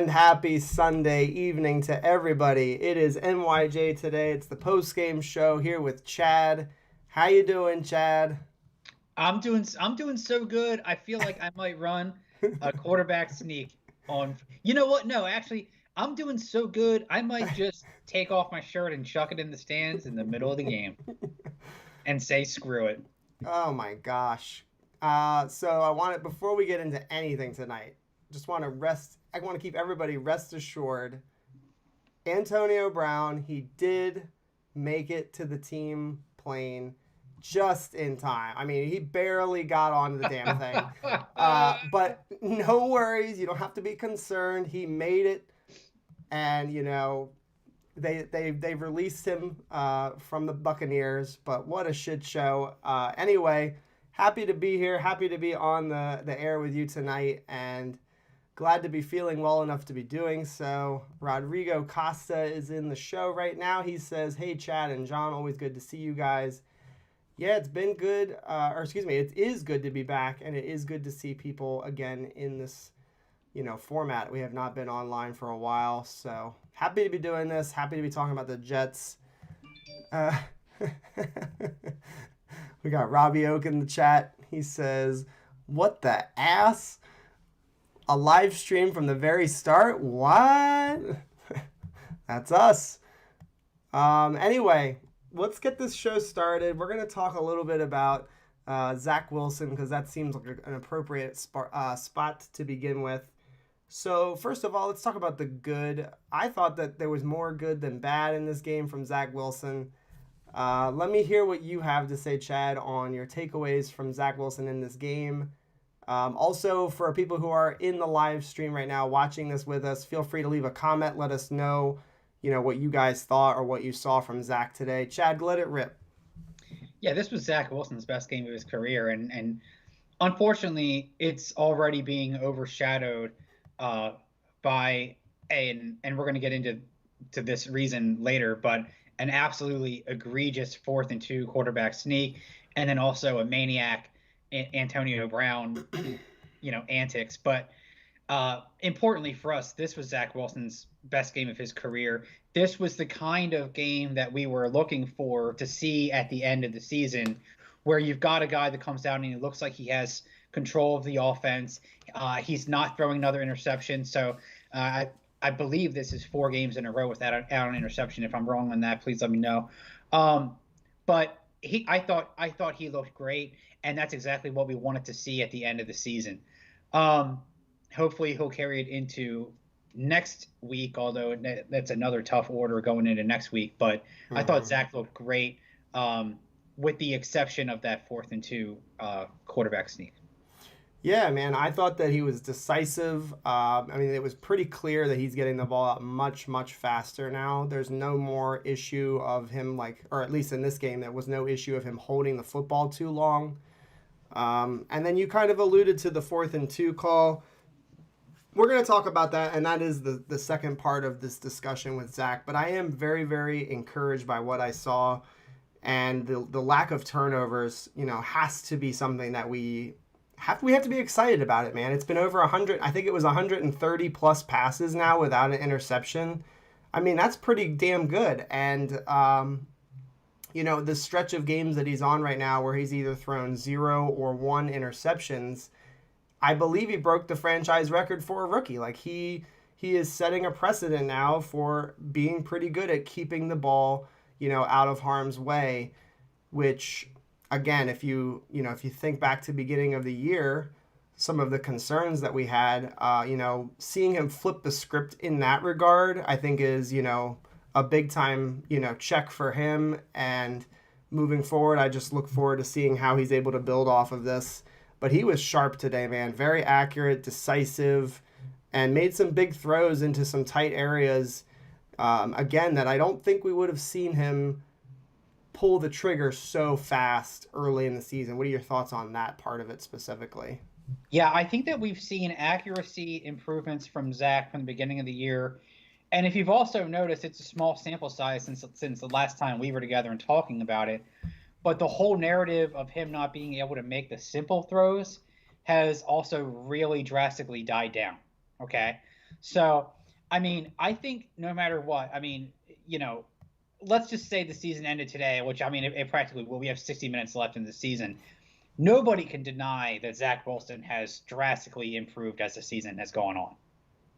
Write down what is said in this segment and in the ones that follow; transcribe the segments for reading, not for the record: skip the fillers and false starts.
And happy Sunday evening to everybody. It is NYJ today. It's the post-game show here with Chad. How you doing, Chad? I'm doing so good. I feel like I might run a quarterback sneak on. You know what? No, actually, I'm doing so good. I might just take off my shirt and chuck it in the stands in the middle of the game and say screw it. Oh my gosh. So I want to, before we get into anything tonight, just want to rest. I want to keep everybody rest assured. Antonio Brown, he did make it to the team plane just in time. I mean, he barely got onto the damn thing. But no worries. You don't have to be concerned. He made it. And, they've released him from the Buccaneers. But what a shit show. Anyway, happy to be here. Happy to be on the air with you tonight. And glad to be feeling well enough to be doing so. Rodrigo Costa is in the show right now. He says, "Hey, Chad and John, always good to see you guys." Yeah, it's been good, it is good to be back, and it is good to see people again in this, format. We have not been online for a while, so happy to be doing this. Happy to be talking about the Jets. Uh, we got Robbie Oak in the chat. He says, "What the ass? A live stream from the very start? What?" That's us. Anyway, let's get this show started. We're going to talk a little bit about Zach Wilson because that seems like an appropriate spot to begin with. So, first of all, let's talk about the good. I thought that there was more good than bad in this game from Zach Wilson. Let me hear what you have to say, Chad, on your takeaways from Zach Wilson in this game. Also, for people who are in the live stream right now watching this with us, feel free to leave a comment. Let us know, what you guys thought or what you saw from Zach today. Chad, let it rip. Yeah, this was Zach Wilson's best game of his career, and unfortunately, it's already being overshadowed by and we're going to get into this reason later, but an absolutely egregious 4th and 2 quarterback sneak, and then also a maniac Antonio Brown, antics. But importantly for us, this was Zach Wilson's best game of his career. This was the kind of game that we were looking for to see at the end of the season, where you've got a guy that comes down and he looks like he has control of the offense. He's not throwing another interception. So I believe this is 4 games in a row without an interception. If I'm wrong on that, please let me know. But I thought he looked great, and that's exactly what we wanted to see at the end of the season. Hopefully he'll carry it into next week, although that's another tough order going into next week. But I thought Zach looked great, with the exception of that 4th and 2 quarterback sneak. Yeah, man, I thought that he was decisive. It was pretty clear that he's getting the ball out much, much faster now. There's no more issue of him, or at least in this game, there was no issue of him holding the football too long. And then you kind of alluded to the 4th and 2 call. We're going to talk about that, and that is the second part of this discussion with Zach. But I am very, very encouraged by what I saw, and the lack of turnovers, has to be something that we have to be excited about it, man. It's been over 100. I think it was 130 plus passes now without an interception. I mean, that's pretty damn good. And, the stretch of games that he's on right now where he's either thrown 0 or 1 interceptions, I believe he broke the franchise record for a rookie. Like he is setting a precedent now for being pretty good at keeping the ball, out of harm's way, which, again, if you think back to the beginning of the year, some of the concerns that we had, seeing him flip the script in that regard, I think is, a big time, check for him. And moving forward, I just look forward to seeing how he's able to build off of this. But he was sharp today, man. Very accurate, decisive, and made some big throws into some tight areas. Again, that I don't think we would have seen him pull the trigger so fast early in the season. What are your thoughts on that part of it specifically? Yeah, I think that we've seen accuracy improvements from Zach from the beginning of the year. And if you've also noticed, it's a small sample size since the last time we were together and talking about it. But the whole narrative of him not being able to make the simple throws has also really drastically died down. Okay. So, I mean, I think no matter what, I mean, you know, let's just say the season ended today, which I mean, it practically will. We have 60 minutes left in the season. Nobody can deny that Zach Wilson has drastically improved as the season has gone on,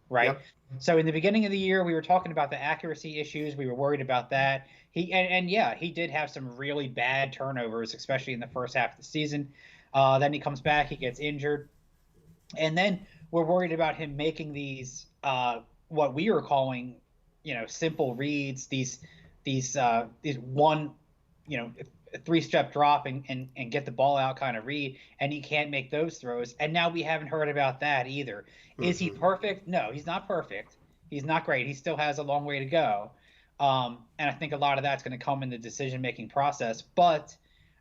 right? Yep. So in the beginning of the year, we were talking about the accuracy issues. We were worried about that. And yeah, he did have some really bad turnovers, especially in the first half of the season. Then he comes back, he gets injured, and then we're worried about him making these what we were calling, simple reads. These one, you know, three-step drop and get the ball out kind of read, and he can't make those throws. And now we haven't heard about that either. Is he Mm-hmm. perfect? No, he's not perfect. He's not great. He still has a long way to go. And I think a lot of that's going to come in the decision-making process. But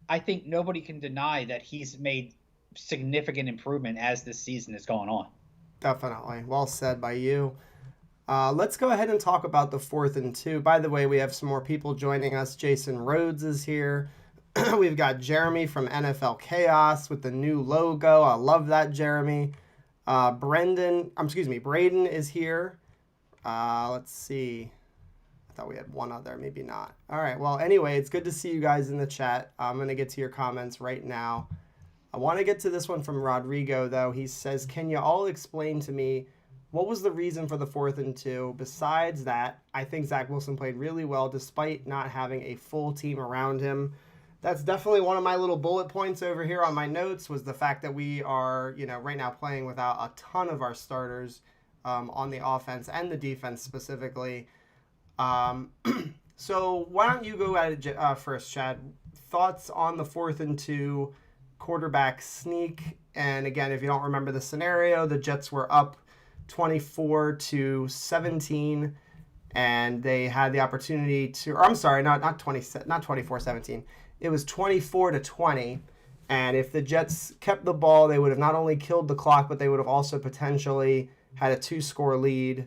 I think nobody can deny that he's made significant improvement as this season is going on. Definitely. Well said by you. Let's go ahead and talk about the 4th and 2. By the way, we have some more people joining us. Jason Rhodes is here. We've got Jeremy from NFL Chaos with the new logo. I love that, Jeremy. Braden is here. Let's see. I thought we had one other, maybe not. All right. Well, anyway, it's good to see you guys in the chat. I'm going to get to your comments right now. I want to get to this one from Rodrigo, though. He says, can you all explain to me what was the reason for the 4th and 2? Besides that, I think Zach Wilson played really well despite not having a full team around him. That's definitely one of my little bullet points over here on my notes, was the fact that we are, right now playing without a ton of our starters on the offense and the defense specifically. Um, so why don't you go at it first, Chad? Thoughts on the 4th and 2 quarterback sneak? And again, if you don't remember the scenario, the Jets were up 24-17, and they had the opportunity to, or I'm sorry, not 24-17. It was 24-20. And if the Jets kept the ball, they would have not only killed the clock, but they would have also potentially had a 2-score lead.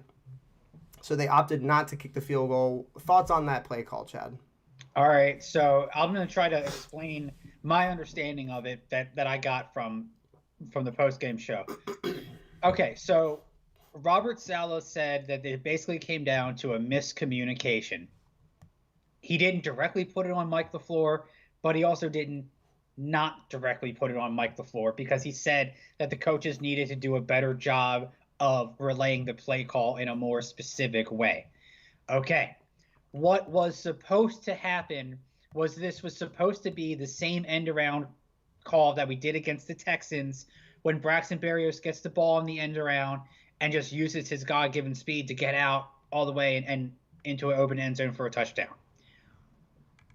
So they opted not to kick the field goal. Thoughts on that play call, Chad? All right, so I'm going to try to explain my understanding of it that I got from the post game show. Okay, so Robert Saleh said that it basically came down to a miscommunication. He didn't directly put it on Mike LaFleur, but he also didn't not directly put it on Mike LaFleur, because he said that the coaches needed to do a better job of relaying the play call in a more specific way. Okay, what was supposed to happen was this was supposed to be the same end around call that we did against the Texans, when Braxton Berrios gets the ball in the end around and just uses his God-given speed to get out all the way and into an open end zone for a touchdown.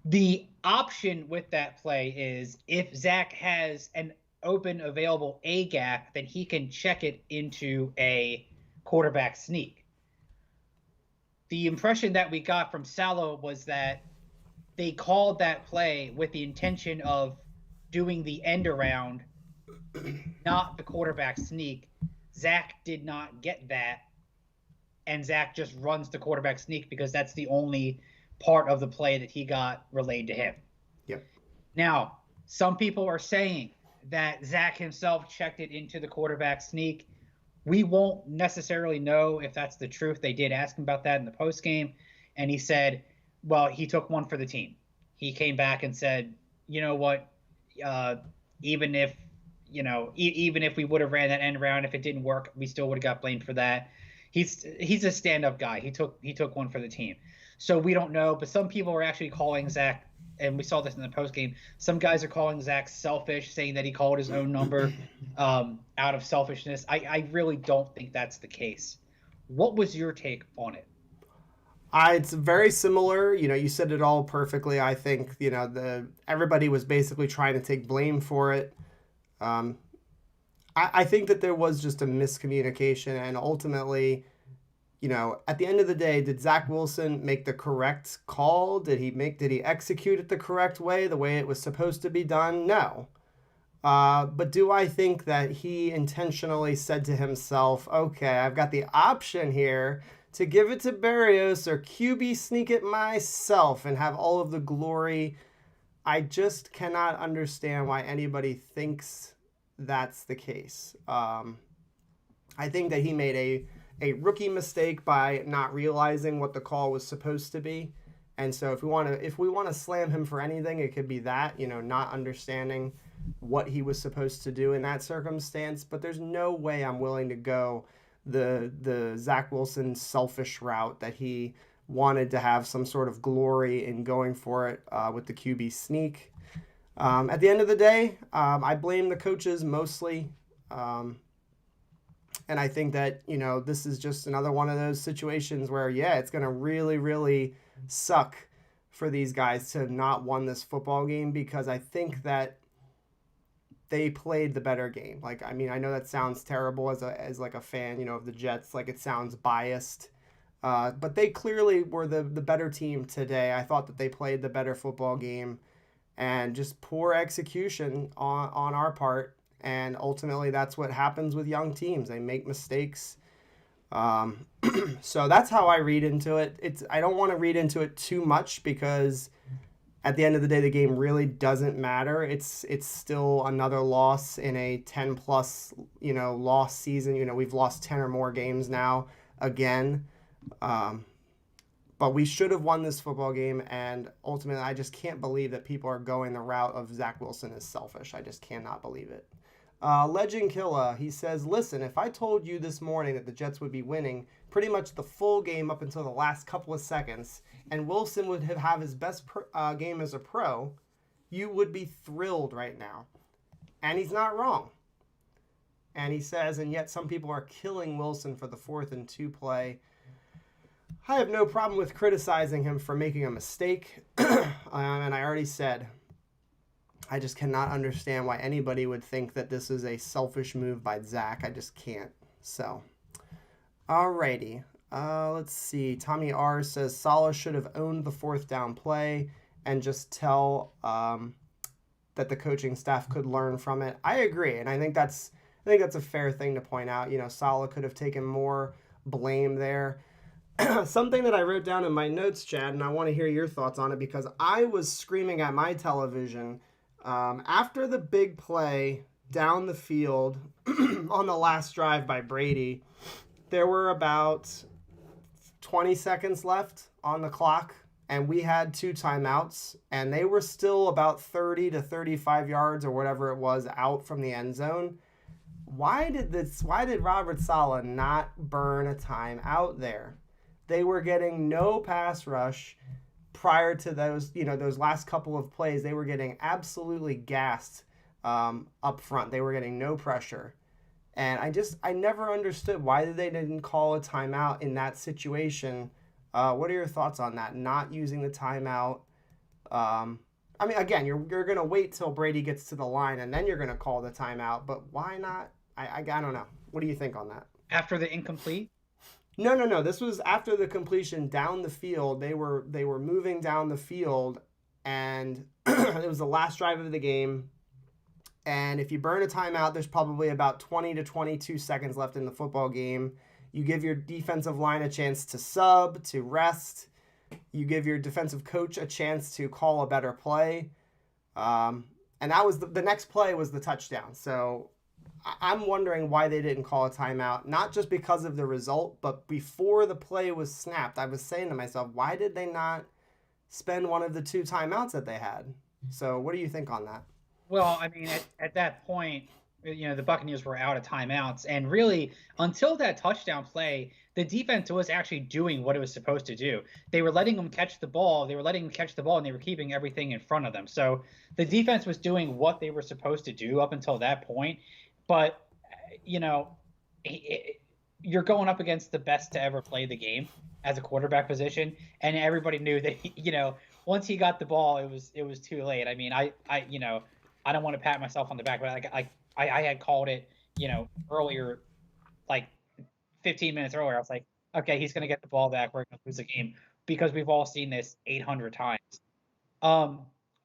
The option with that play is, if Zach has an open available A gap, then he can check it into a quarterback sneak. The impression that we got from Saleh was that they called that play with the intention of doing the end around, not the quarterback sneak. Zach did not get that, and Zach just runs the quarterback sneak because that's the only part of the play that he got relayed to him. Yep. Now, some people are saying that Zach himself checked it into the quarterback sneak. We won't necessarily know if that's the truth. They did ask him about that in the post game, and he said, well, he took one for the team. He came back and said, you know what, even if we would have ran that end round, if it didn't work, we still would have got blamed for that. He's a stand-up guy. He took one for the team. So we don't know, but some people are actually calling Zach, and we saw this in the post game, some guys are calling Zach selfish, saying that he called his own number out of selfishness. I really don't think that's the case. What was your take on it? It's very similar. You said it all perfectly. I think everybody was basically trying to take blame for it. I think that there was just a miscommunication, and ultimately, at the end of the day, did Zach Wilson make the correct call? Did he execute it the way it was supposed to be done? No. But do I think that he intentionally said to himself, okay, I've got the option here to give it to Berrios or QB sneak it myself and have all of the glory? I just cannot understand why anybody thinks that's the case. I think that he made a rookie mistake by not realizing what the call was supposed to be. And so if we want to slam him for anything, it could be that, not understanding what he was supposed to do in that circumstance. But there's no way I'm willing to go the Zach Wilson selfish route that he wanted to have some sort of glory in going for it with the QB sneak. At the end of the day, I blame the coaches mostly. And I think that, this is just another one of those situations where, it's going to really, really suck for these guys to not won this football game, because I think that they played the better game. Like, I mean, I know that sounds terrible as like a fan, of the Jets. Like, it sounds biased. But they clearly were the better team today. I thought that they played the better football game, and just poor execution on our part. And ultimately, that's what happens with young teams. They make mistakes. So that's how I read into it. I don't want to read into it too much, because at the end of the day, the game really doesn't matter. It's still another loss in a 10 plus, loss season. We've lost 10 or more games now again. But we should have won this football game, and ultimately, I just can't believe that people are going the route of Zach Wilson is selfish. I just cannot believe it. Legend Killa, he says, listen, if I told you this morning that the Jets would be winning pretty much the full game up until the last couple of seconds, and Wilson would have his best game as a pro, you would be thrilled right now. And he's not wrong. And he says, and yet some people are killing Wilson for the 4th and 2 play. I have no problem with criticizing him for making a mistake. And I already said, I just cannot understand why anybody would think that this is a selfish move by Zach. I just can't. So, alrighty. Let's see. Tommy R says Saleh should have owned the 4th down play and just tell that the coaching staff could learn from it. I agree, and I think that's a fair thing to point out. Saleh could have taken more blame there. Something that I wrote down in my notes, Chad, and I want to hear your thoughts on it, because I was screaming at my television after the big play down the field on the last drive by Brady. There were about 20 seconds left on the clock, and we had 2 timeouts, and they were still about 30 to 35 yards or whatever it was out from the end zone. Why did Robert Saleh not burn a timeout there? They were getting no pass rush prior to those last couple of plays. They were getting absolutely gassed up front. They were getting no pressure. And I never understood why they didn't call a timeout in that situation. What are your thoughts on that? Not using the timeout. I mean, again, you're going to wait till Brady gets to the line and then you're going to call the timeout. But why not? I don't know. What do you think on that? After the incomplete? No. This was after the completion down the field. They were moving down the field, and it was the last drive of the game. And if you burn a timeout, there's probably about 20 to 22 seconds left in the football game. You give your defensive line a chance to sub, to rest. You give your defensive coach a chance to call a better play. And that was the next play was the touchdown. So I'm wondering why they didn't call a timeout, not just because of the result, but before the play was snapped. I was saying to myself, why did they not spend one of the 2 timeouts that they had? So what do you think on that? Well, I mean, at that point, the Buccaneers were out of timeouts. And really, until that touchdown play, the defense was actually doing what it was supposed to do. They were letting them catch the ball. And they were keeping everything in front of them. So the defense was doing what they were supposed to do up until that point. But, you're going up against the best to ever play the game as a quarterback position. And everybody knew that, once he got the ball, it was too late. I mean, I don't want to pat myself on the back, but I had called it, earlier, like 15 minutes earlier. I was like, okay, he's going to get the ball back. We're going to lose the game, because we've all seen this 800 times.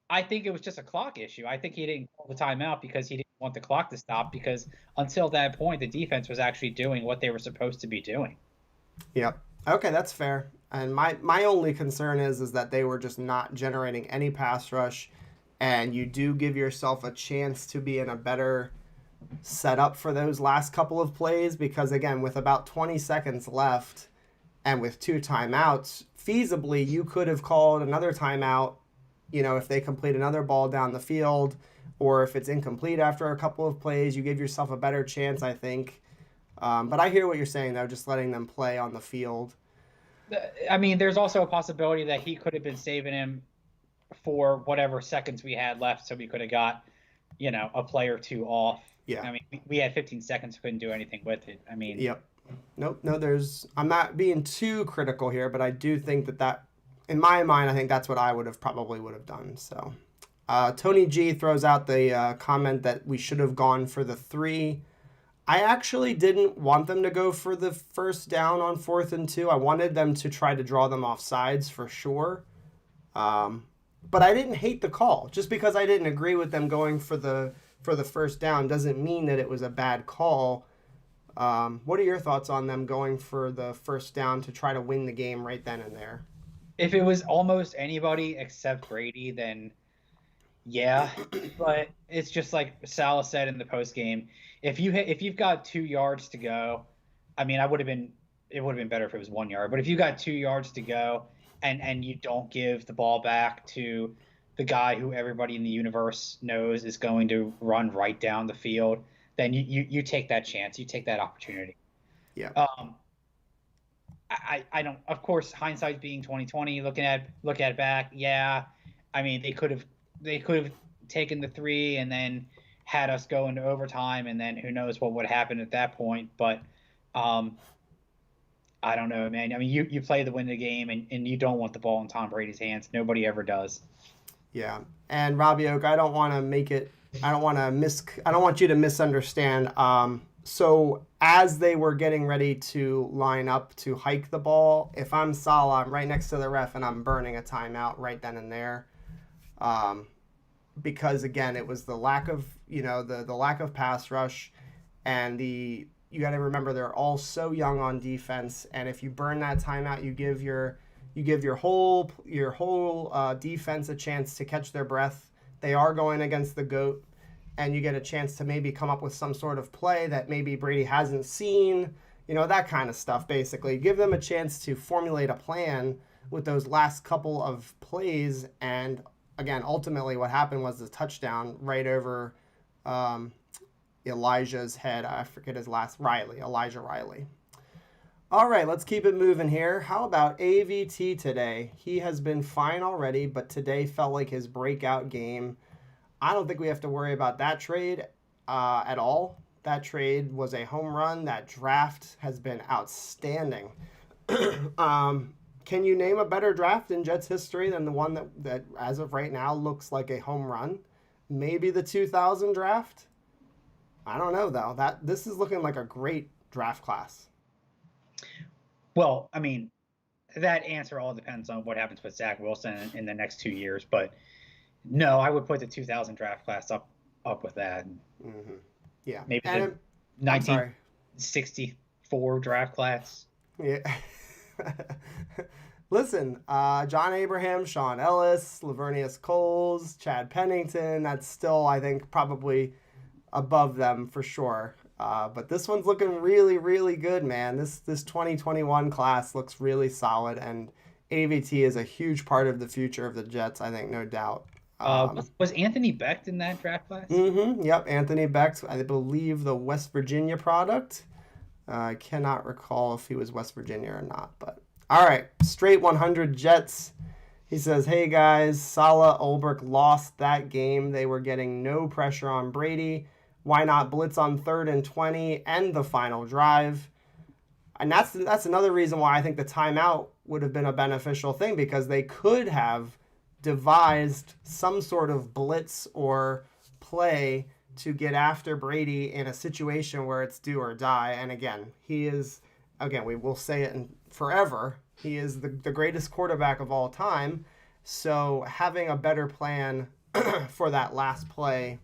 I think it was just a clock issue. I think he didn't call the timeout because he didn't want the clock to stop, because until that point, the defense was actually doing what they were supposed to be doing. Yep. Okay, that's fair. And my only concern is that they were just not generating any pass rush, and you do give yourself a chance to be in a better set up for those last couple of plays because, again, with about 20 seconds left and with 2 timeouts, feasibly you could have called another timeout, if they complete another ball down the field or if it's incomplete after a couple of plays, you give yourself a better chance, I think. But I hear what you're saying, though, just letting them play on the field. I mean, there's also a possibility that he could have been saving him for whatever seconds we had left, so we could have got, a play or two off. Yeah. I mean, we had 15 seconds, couldn't do anything with it. I mean, yep. Nope. No, I'm not being too critical here, but I do think that in my mind, I think that's what I would have done. So, Tony G throws out the comment that we should have gone for the 3. I actually didn't want them to go for the first down on 4th and 2. I wanted them to try to draw them off sides for sure. But I didn't hate the call. Just because I didn't agree with them going for the first down doesn't mean that it was a bad call. What are your thoughts on them going for the first down to try to win the game right then and there? If it was almost anybody except Brady, then yeah. But it's just like Salah said in the post game. If you've got 2 yards to go, I mean, it would have been better if it was 1 yard. But if you got 2 yards to go and you don't give the ball back to the guy who everybody in the universe knows is going to run right down the field, then you take that chance, you take that opportunity. Yeah. I don't. Of course, hindsight being 2020, look at it back. Yeah, I mean they could have taken the 3 and then had us go into overtime, and then who knows what would happen at that point. But I don't know, man. I mean, you play to win the game, and you don't want the ball in Tom Brady's hands. Nobody ever does. Yeah, and Robbie Oak, I don't want you to misunderstand. So as they were getting ready to line up to hike the ball, if I'm Salah, I'm right next to the ref and I'm burning a timeout right then and there. Because again, it was the lack of, the lack of pass rush, and you got to remember they're all so young on defense, and if you burn that timeout, you give your whole defense a chance to catch their breath. They are going against the GOAT, and you get a chance to maybe come up with some sort of play that maybe Brady hasn't seen, that kind of stuff, basically. Give them a chance to formulate a plan with those last couple of plays, and again, ultimately what happened was the touchdown right over Elijah's head. I forget his last, Elijah Riley. All right, let's keep it moving here. How about AVT today? He has been fine already, but today felt like his breakout game. I don't think we have to worry about that trade at all. That trade was a home run. That draft has been outstanding. Can you name a better draft in Jets history than the one that as of right now looks like a home run? Maybe the 2000 draft? I don't know, though. This is looking like a great draft class. Well, I mean, that answer all depends on what happens with Zach Wilson in the next 2 years. But no, I would put the 2000 draft class up with that. Mm-hmm. Yeah. Maybe the 1964 draft class. Yeah. Listen, John Abraham, Sean Ellis, Lavernius Coles, Chad Pennington, that's still, I think, probably above them for sure. But this one's looking really, really good, man. This 2021 class looks really solid, and AVT is a huge part of the future of the Jets, I think, no doubt. Was Anthony Becht in that draft class? Mm-hmm. Yep, Anthony Becht, I believe the West Virginia product. I cannot recall if he was West Virginia or not, but all right, straight 100 Jets. He says, hey guys, Salah Ulbrich lost that game. They were getting no pressure on Brady. Why not blitz on 3rd and 20 and the final drive? And that's another reason why I think the timeout would have been a beneficial thing, because they could have devised some sort of blitz or play to get after Brady in a situation where it's do or die. And again, we will say it forever, he is the greatest quarterback of all time. So having a better plan for that last play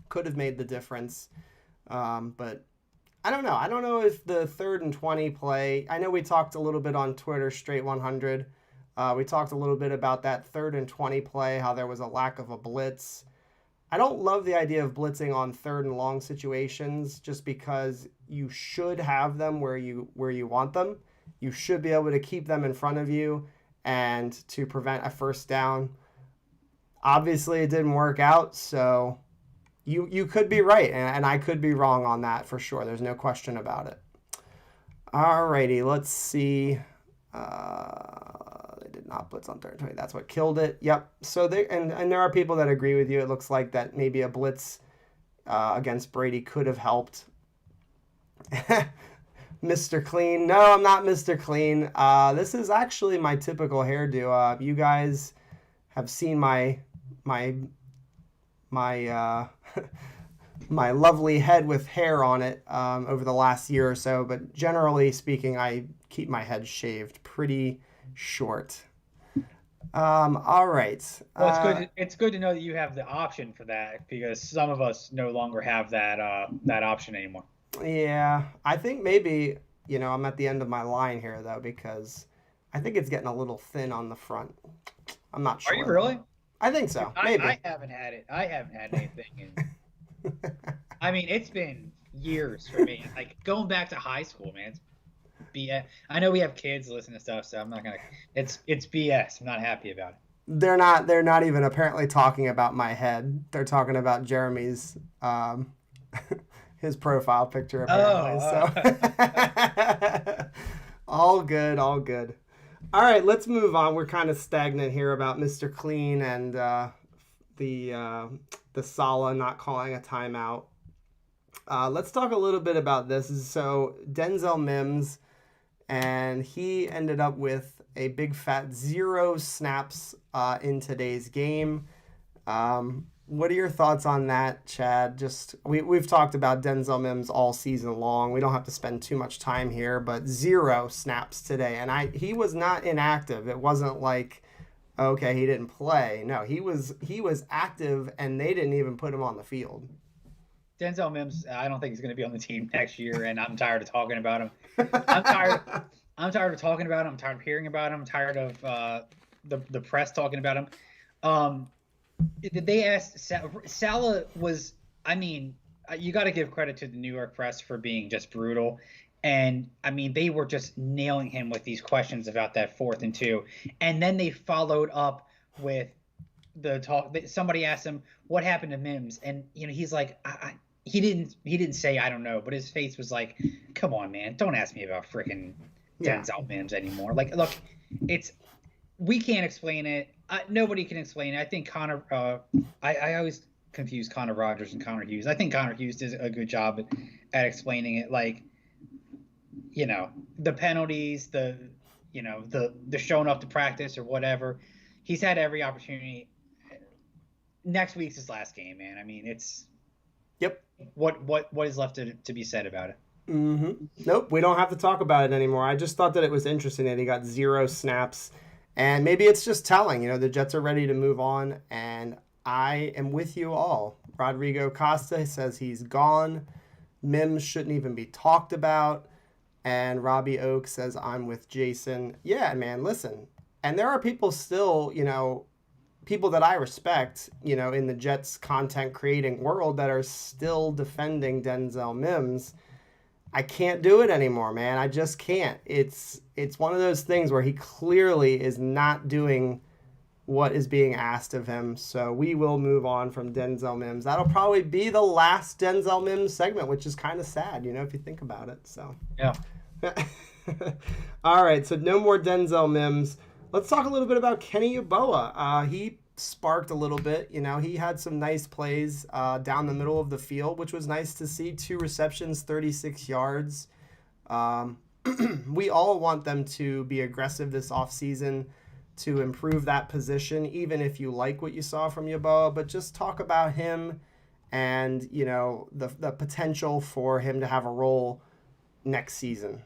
could have made the difference. But I don't know. I don't know if the 3rd and 20 play, I know we talked a little bit on Twitter, straight 100. We talked a little bit about that 3rd and 20 play, how there was a lack of a blitz. I don't love the idea of blitzing on third and long situations just because you should have them where you want them. You should be able to keep them in front of you and to prevent a first down. Obviously, it didn't work out, so you could be right, and I could be wrong on that for sure. There's no question about it. Alrighty, let's see. They did not blitz on third and 20. That's what killed it. Yep. So and there are people that agree with you. It looks like that maybe a blitz against Brady could have helped. Mr. Clean. No, I'm not Mr. Clean. This is actually my typical hairdo. You guys have seen my my lovely head with hair on it over the last year or so, but generally speaking, I keep my head shaved pretty short. All right. Well, it's good. It's good to know that you have the option for that because some of us no longer have that option anymore. Yeah, I think maybe I'm at the end of my line here though because I think it's getting a little thin on the front. I'm not sure. Are you really? I think so. Maybe. I haven't had it. I haven't had anything. I mean, it's been years for me. Like going back to high school, man. It's BS. I know we have kids listening to stuff, so I'm not gonna. It's BS. I'm not happy about it. They're not. They're not even apparently talking about my head. They're talking about Jeremy's his profile picture apparently. So all good. All good. All right, let's move on. We're kind of stagnant here about Mr. Clean and the Saleh not calling a timeout. Let's talk a little bit about this. So Denzel Mims, and he ended up with a big fat 0 snaps in today's game. What are your thoughts on that, Chad? Just we've talked about Denzel Mims all season long. We don't have to spend too much time here, but 0 snaps today, and he was not inactive. It wasn't like, okay, he didn't play. No, he was active, and they didn't even put him on the field. Denzel Mims, I don't think he's going to be on the team next year, and I'm tired of talking about him. I'm tired of talking about him. I'm tired of hearing about him. I'm tired of the press talking about him. They asked Saleh was. I mean, you got to give credit to the New York press for being just brutal, and I mean they were just nailing him with these questions about that 4th and 2, and then they followed up with the talk. Somebody asked him what happened to Mims, and he's like, he didn't say I don't know, but his face was like, come on, man, don't ask me about freaking Denzel Mims anymore. Like, look, we can't explain it. Nobody can explain it. I think Connor. I always confuse Connor Rogers and Connor Hughes. I think Connor Hughes does a good job at explaining it. Like, the penalties, the showing up to practice or whatever. He's had every opportunity. Next week's his last game, man. I mean, it's. Yep. What is left to be said about it? Mm-hmm. Nope, we don't have to talk about it anymore. I just thought that it was interesting that he got 0 snaps. And maybe it's just telling, the Jets are ready to move on, and I am with you all. Rodrigo Costa says he's gone. Mims shouldn't even be talked about. And Robbie Oak says, I'm with Jason. Yeah, man, listen. And there are people still, people that I respect, in the Jets content creating world that are still defending Denzel Mims. I can't do it anymore, man. I just can't. It's one of those things where he clearly is not doing what is being asked of him. So we will move on from Denzel Mims. That'll probably be the last Denzel Mims segment, which is kind of sad, if you think about it. So yeah. All right. So no more Denzel Mims. Let's talk a little bit about Kenny Yeboah. He sparked a little bit. He had some nice plays down the middle of the field, which was nice to see. 2 receptions, 36 yards. We all want them to be aggressive this offseason to improve that position, even if you like what you saw from Yeboah. But just talk about him and, the potential for him to have a role next season.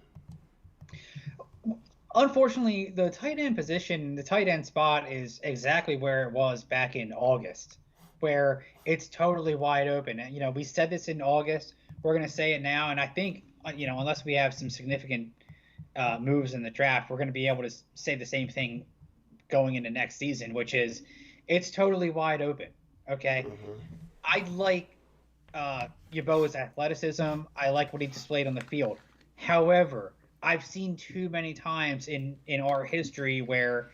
Unfortunately, the tight end position, the tight end spot is exactly where it was back in August, where it's totally wide open. And, we said this in August. We're going to say it now. And I think, unless we have some significant moves in the draft, we're going to be able to say the same thing going into next season, which is it's totally wide open. Okay. I like Yeboah's athleticism. I like what he displayed on the field. However, I've seen too many times in our history where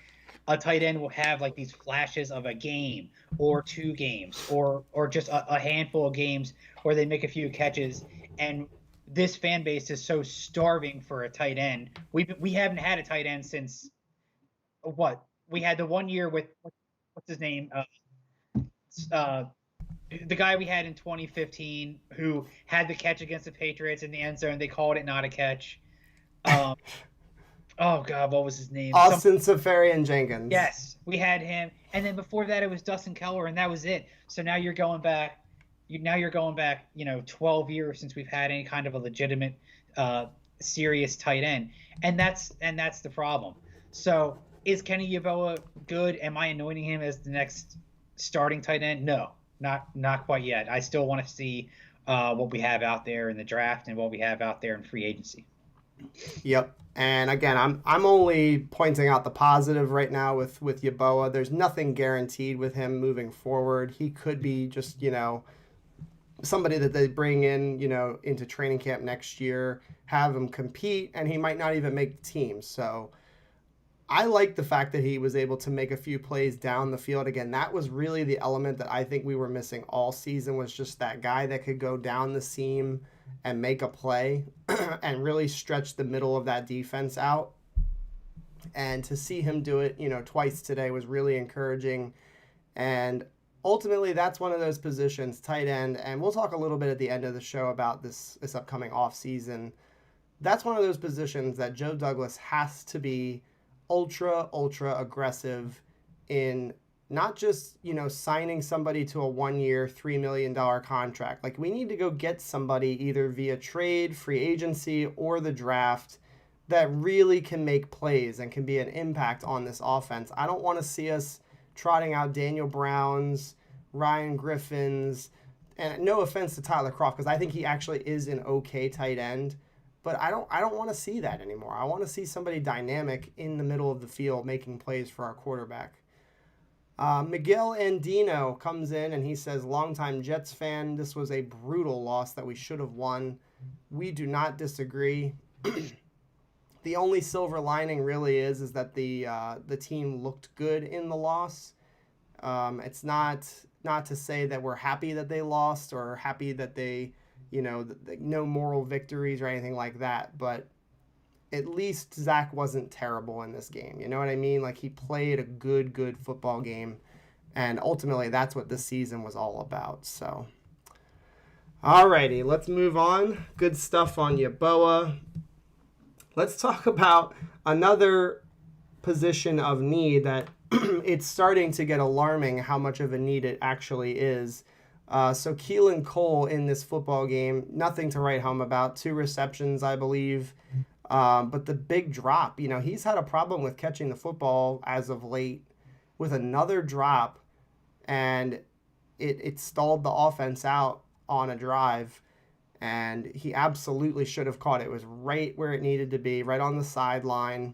a tight end will have like these flashes of a game or two games or just a handful of games where they make a few catches, and this fan base is so starving for a tight end. We haven't had a tight end since what? We had the one year with what's his name? Uh, the guy we had in 2015 who had the catch against the Patriots in the end zone. They called it not a catch. Um, oh God, what was his name? Austin Safarian Jenkins. Yes, we had him, and then before that it was Dustin Keller, and that was it. So now you're going back. You're going back, 12 years since we've had any kind of a legitimate, uh, serious tight end, and that's the problem. So is Kenny Yeboah good? Am I anointing him as the next starting tight end? No, not quite yet. I still want to see what we have out there in the draft and what we have out there in free agency. Yep. And again, I'm only pointing out the positive right now with Yeboah. There's nothing guaranteed with him moving forward. He could be just, somebody that they bring in, into training camp next year, have him compete, and he might not even make the team. So I like the fact that he was able to make a few plays down the field. Again, that was really the element that I think we were missing all season, was just that guy that could go down the seam and make a play and really stretch the middle of that defense out. And to see him do it, twice today was really encouraging. And ultimately, that's one of those positions, tight end. And we'll talk a little bit at the end of the show about this upcoming off season. That's one of those positions that Joe Douglas has to be ultra aggressive in, not just, signing somebody to a 1 year, $3 million contract. Like, we need to go get somebody either via trade, free agency, or the draft that really can make plays and can be an impact on this offense. I don't want to see us trotting out Daniel Browns, Ryan Griffins, and no offense to Tyler Kroft, because I think he actually is an okay tight end. But I don't want to see that anymore. I want to see somebody dynamic in the middle of the field making plays for our quarterback. Miguel Andino comes in and he says, longtime Jets fan, this was a brutal loss that we should have won. We do not disagree. The only silver lining really is that the team looked good in the loss. It's not to say that we're happy that they lost or happy that they, no moral victories or anything like that, but at least Zach wasn't terrible in this game. You know what I mean? Like, he played a good football game, and ultimately that's what this season was all about. So, alrighty, let's move on. Good stuff on Yeboah. Let's talk about another position of need that it's starting to get alarming how much of a need it actually is. So Keelan Cole in this football game, nothing to write home about. 2 receptions, I believe. But the big drop, he's had a problem with catching the football as of late, with another drop, and it stalled the offense out on a drive, and he absolutely should have caught it. It was right where it needed to be, right on the sideline.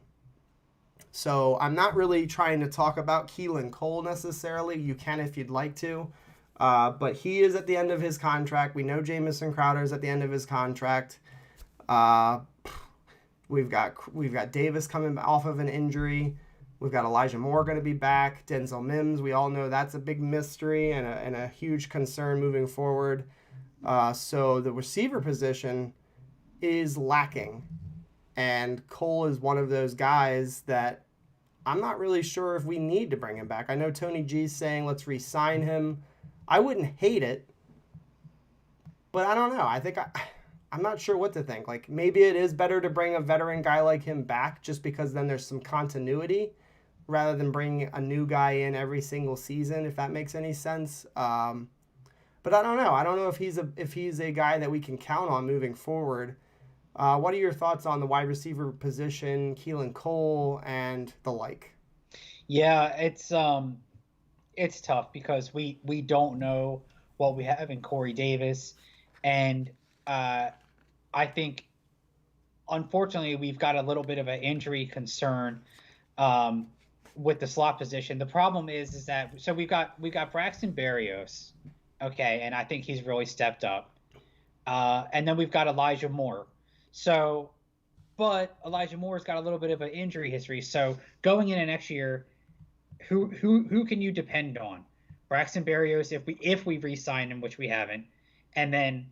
So I'm not really trying to talk about Keelan Cole necessarily. You can if you'd like to. But he is at the end of his contract. We know Jamison Crowder is at the end of his contract. We've got Davis coming off of an injury. We've got Elijah Moore going to be back. Denzel Mims, we all know that's a big mystery and a huge concern moving forward. So the receiver position is lacking. And Cole is one of those guys that I'm not really sure if we need to bring him back. I know Tony G's saying let's re-sign him. I wouldn't hate it, but I don't know. I'm not sure what to think. Like, maybe it is better to bring a veteran guy like him back just because then there's some continuity rather than bringing a new guy in every single season, if that makes any sense. But I don't know. I don't know if he's a guy that we can count on moving forward. What are your thoughts on the wide receiver position, Keelan Cole, and the like? Yeah, it's tough because we don't know what we have in Corey Davis, and I think unfortunately we've got a little bit of an injury concern with the slot position. The problem is that so we've got Braxton Berrios Okay, and I think he's really stepped up. And then we've got Elijah Moore. So, but Elijah Moore's got a little bit of an injury history. So going into next year, who can you depend on? Braxton Berrios, if we re-sign him, which we haven't, and then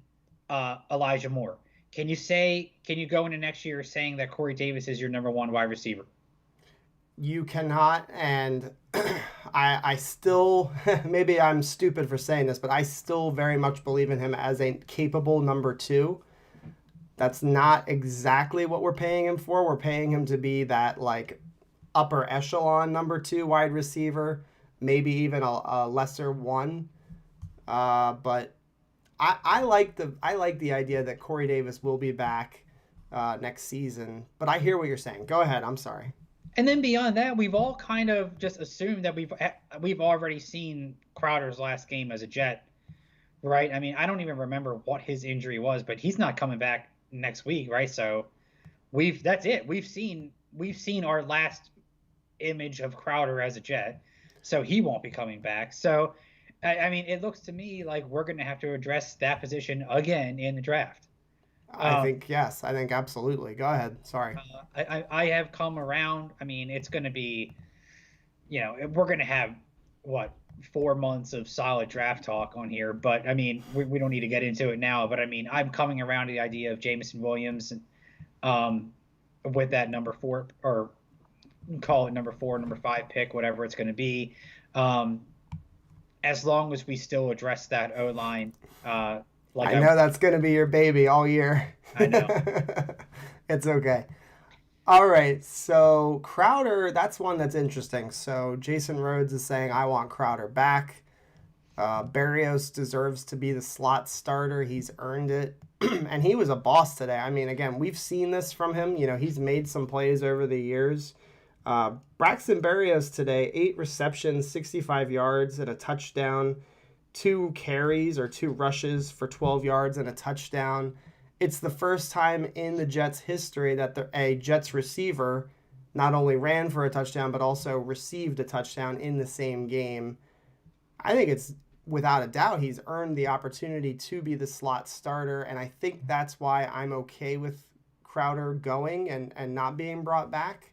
Elijah Moore. Can you go into next year saying that Corey Davis is your number one wide receiver? You cannot, and I still, maybe I'm stupid for saying this, but I still very much believe in him as a capable number two. That's not exactly what we're paying him for. We're paying him to be that like upper echelon number two wide receiver, maybe even a lesser one. But I like the idea that Corey Davis will be back next season. But I hear what you're saying. Go ahead. I'm sorry. And then beyond that, we've all kind of just assumed that we've already seen Crowder's last game as a Jet, right? I mean, I don't even remember what his injury was, but he's not coming back next week, right? So that's it. We've seen our last image of Crowder as a Jet, so he won't be coming back. So I mean, it looks to me like we're going to have to address that position again in the draft. I Um, think yes. I think absolutely. Go ahead. Sorry. I have come around. I mean, it's going to be, we're going to have what 4 months of solid draft talk on here, but I mean, we don't need to get into it now. But I mean, I'm coming around to the idea of Jameson Williams, um, with that number four, or call it number four, number five pick, whatever it's going to be. Um, as long as we still address that O line, like I know that's going to be your baby all year. I know. It's okay. All right. So Crowder, that's one that's interesting. So Jason Rhodes is saying, I want Crowder back. Barrios deserves to be the slot starter. He's earned it. And he was a boss today. I mean, again, we've seen this from him. You know, he's made some plays over the years. Braxton Berrios today, 8 receptions, 65 yards, and a touchdown, 2 carries or 2 rushes for 12 yards and a touchdown. It's the first time in the Jets' history that a Jets receiver not only ran for a touchdown, but also received a touchdown in the same game. I think it's without a doubt he's earned the opportunity to be the slot starter, and I think that's why I'm okay with Crowder going and not being brought back.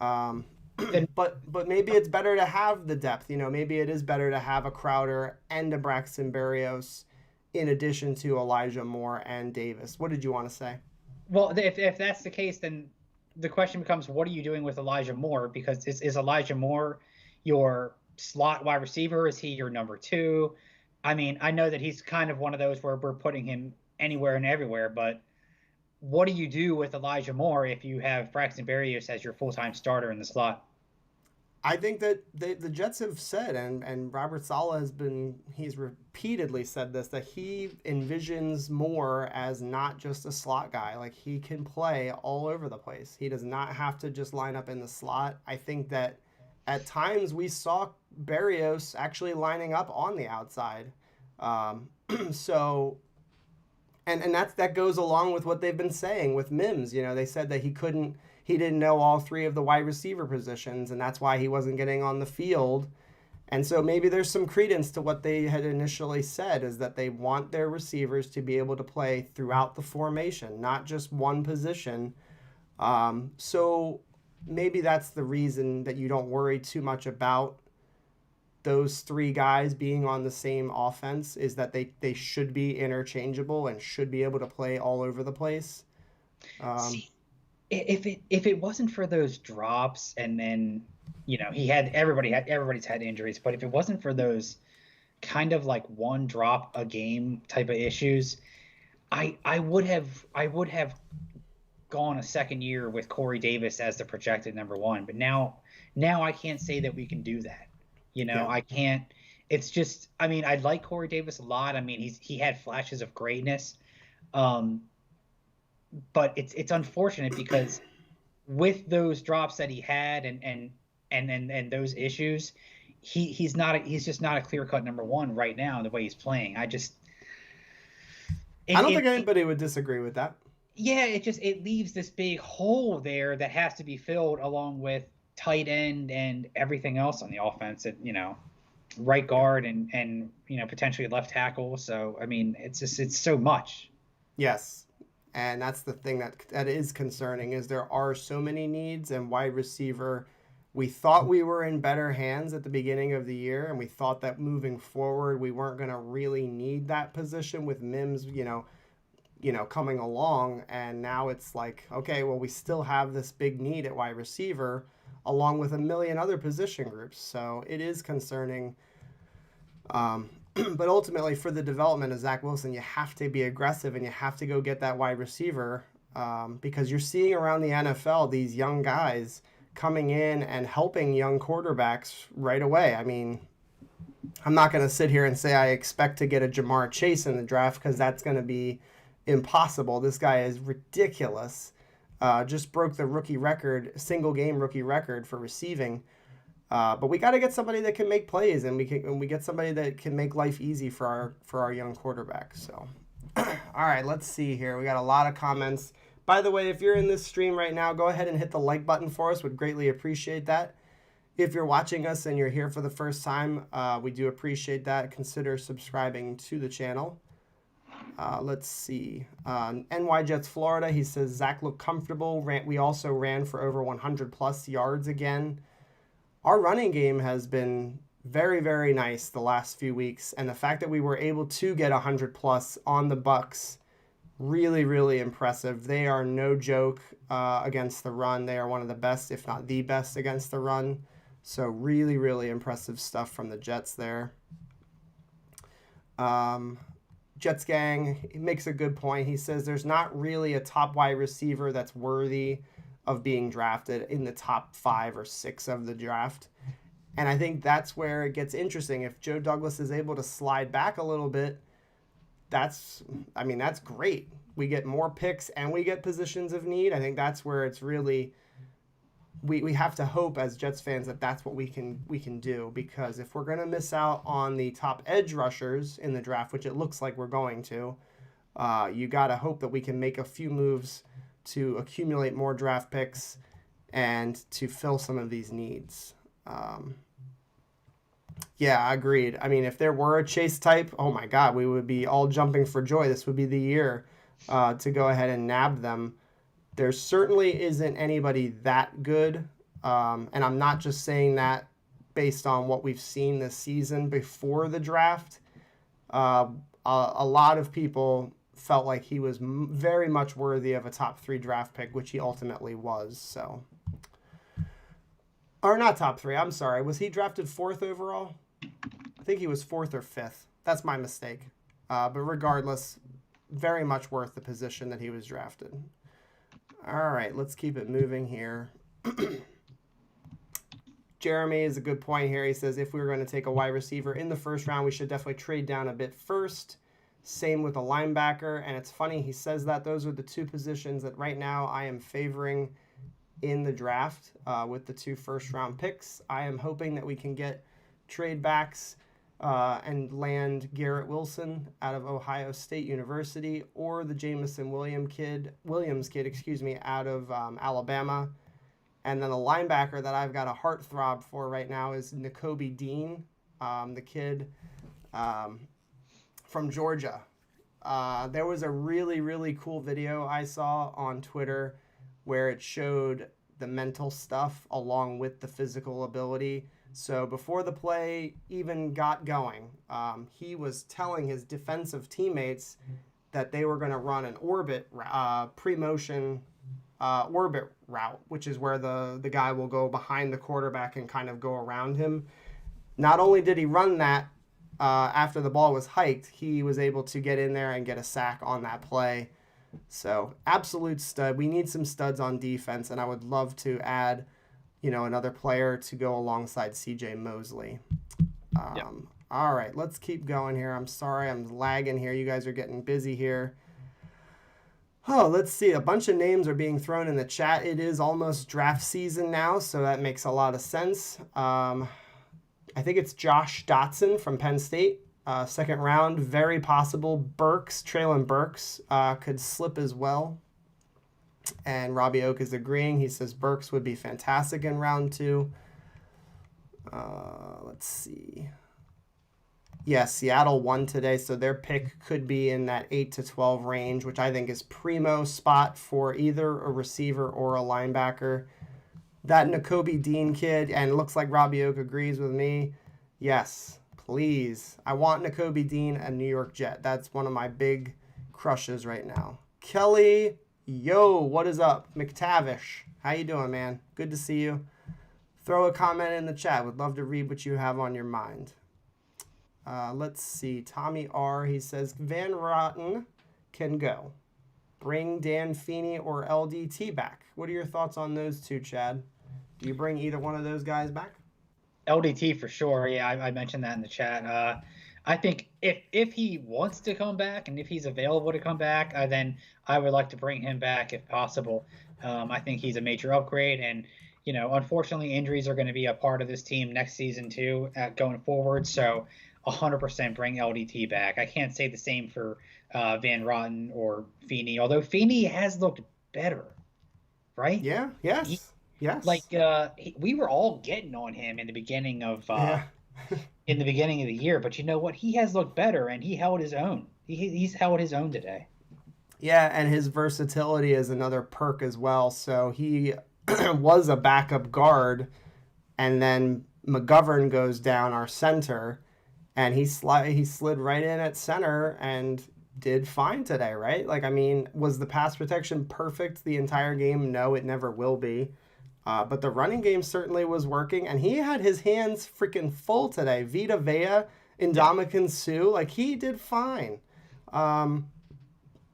Um, And but maybe it's better to have the depth. You know, maybe it is better to have a Crowder and a Braxton Berrios in addition to Elijah Moore and Davis. What did you want to say? well, if that's the case, then the question becomes, what are you doing with Elijah Moore? Because is Elijah Moore your slot wide receiver? Is he your number two? I mean, I know that he's kind of one of those where we're putting him anywhere and everywhere, but what do you do with Elijah Moore if you have Braxton Berrios as your full-time starter in the slot? I think that the Jets have said, and Robert Saleh he's repeatedly said this, that he envisions Moore as not just a slot guy. Like, he can play all over the place. He does not have to just line up in the slot. I think that at times we saw Berrios actually lining up on the outside. So, and that goes along with what they've been saying with Mims. You know, they said that he didn't know all 3 of the wide receiver positions, and that's why he wasn't getting on the field. And so maybe there's some credence to what they had initially said, is that they want their receivers to be able to play throughout the formation, not just one position. So maybe that's the reason that you don't worry too much about those 3 guys being on the same offense, is that they should be interchangeable and should be able to play all over the place. Um, See, if it wasn't for those drops, and then everybody's had injuries, but if it wasn't for those kind of like one drop a game type of issues, I would have gone a second year with Corey Davis as the projected number one. But now I can't say that we can do that. yeah. I can't. It's just, I mean, I like Corey Davis a lot. I mean, he had flashes of greatness. Um, but it's unfortunate because with those drops that he had, and those issues, he's just not a clear cut number one right now in the way he's playing. I don't It think anybody would disagree with that. yeah, it leaves this big hole there that has to be filled along with tight end and everything else on the offense. right guard and potentially left tackle. So I mean, it's so much. Yes. And that's the thing that is concerning is there are so many needs and wide receiver. We thought we were in better hands at the beginning of the year, and we thought that moving forward we weren't going to really need that position with Mims, coming along. And now it's like, okay, well, we still have this big need at wide receiver, along with a million other position groups. So it is concerning. But ultimately, for the development of Zach Wilson, you have to be aggressive and you have to go get that wide receiver, because you're seeing around the NFL these young guys coming in and helping young quarterbacks right away. I mean, I'm not going to sit here and say I expect to get a Jamar Chase in the draft because that's going to be impossible. This guy is ridiculous. Just broke the rookie record, single game rookie record for receiving. But we got to get somebody that can make plays, and we get somebody that can make life easy for our young quarterback. So, all right, let's see here. We got a lot of comments. By the way, if you're in this stream right now, go ahead and hit the like button for us. Would greatly appreciate that. If you're watching us and you're here for the first time, we do appreciate that. Consider subscribing to the channel. Let's see. NY Jets Florida. He says Zach looked comfortable. We also ran for over 100 plus yards again. Our running game has been very, very nice the last few weeks, and the fact that we were able to get 100 plus on the Bucs, really, really impressive. They are no joke against the run. They are one of the best, if not the best, against the run. So really, really impressive stuff from the Jets there. Jets Gang, he makes a good point. He says there's not really a top wide receiver that's worthy of being drafted in the top 5 or 6 of the draft. And I think that's where it gets interesting. If Joe Douglas is able to slide back a little bit, that's great. We get more picks and we get positions of need. I think that's where it's really, we have to hope as Jets fans that that's what we can do, because if we're going to miss out on the top edge rushers in the draft, which it looks like we're going to, you got to hope that we can make a few moves to accumulate more draft picks and to fill some of these needs. Yeah, agreed. I mean, if there were a Chase type, oh my God, we would be all jumping for joy. This would be the year to go ahead and nab them. There certainly isn't anybody that good. And I'm not just saying that based on what we've seen this season before the draft. A lot of people felt like he was very much worthy of a top 3 draft pick, which he ultimately was. So, or not top 3. I'm sorry. Was he drafted 4th overall? I think he was 4th or 5th. That's my mistake. But regardless, very much worth the position that he was drafted. All right, let's keep it moving here. Jeremy is a good point here. He says if we were going to take a wide receiver in the first round, we should definitely trade down a bit first. Same with a linebacker. And it's funny, he says that those are the 2 positions that right now I am favoring in the draft with the 2 first-round picks. I am hoping that we can get trade backs and land Garrett Wilson out of Ohio State University, or the Jamison Williams kid, out of Alabama. And then a linebacker that I've got a heartthrob for right now is Nakobe Dean, the kid from Georgia. There was a really, really cool video I saw on Twitter where it showed the mental stuff along with the physical ability. So before the play even got going, he was telling his defensive teammates that they were going to run an pre-motion orbit route, which is where the guy will go behind the quarterback and kind of go around him. Not only did he run that after the ball was hiked, he was able to get in there and get a sack on that play. So absolute stud. We need some studs on defense, and I would love to add, another player to go alongside CJ Mosley. Yep. All right, let's keep going here. I'm sorry, I'm lagging here. You guys are getting busy here. Oh, let's see. A bunch of names are being thrown in the chat. It is almost draft season now, so that makes a lot of sense. I think it's Josh Dotson from Penn State. 2nd round, very possible. Traylon Burks could slip as well. And Robbie Oak is agreeing. He says Burks would be fantastic in round 2. Let's see. Yeah, Seattle won today, so their pick could be in that 8 to 12 range, which I think is primo spot for either a receiver or a linebacker. That Nakobe Dean kid, and it looks like Robbie Oak agrees with me. Yes, please. I want Nakobe Dean a New York Jet. That's one of my big crushes right now. Kelly, yo, what is up? McTavish, how you doing, man? Good to see you. Throw a comment in the chat. Would love to read what you have on your mind. Let's see. Tommy R. He says Van Rotten can go. Bring Dan Feeney or LDT back. What are your thoughts on those two, Chad? Do you bring either one of those guys back? LDT for sure. Yeah, I mentioned that in the chat. I think if he wants to come back and if he's available to come back, then I would like to bring him back if possible. I think he's a major upgrade, and unfortunately, injuries are going to be a part of this team next season too, going forward. So, 100% bring LDT back. I can't say the same for Van Rotten or Feeney, although Feeney has looked better, right? Yeah. He, Yes. like Yes. we were all getting on him Yeah. in the beginning of the year, but you know what? He has looked better, and he held his own. He's held his own today. Yeah, and his versatility is another perk as well. So he was a backup guard, and then McGovern goes down our center, and he slid right in at center and did fine today, right? Like, I mean, was the pass protection perfect the entire game? No, it never will be. But the running game certainly was working, and he had his hands freaking full today. Vita Vea, Yeah. Ndamukong Suh, like he did fine. Um,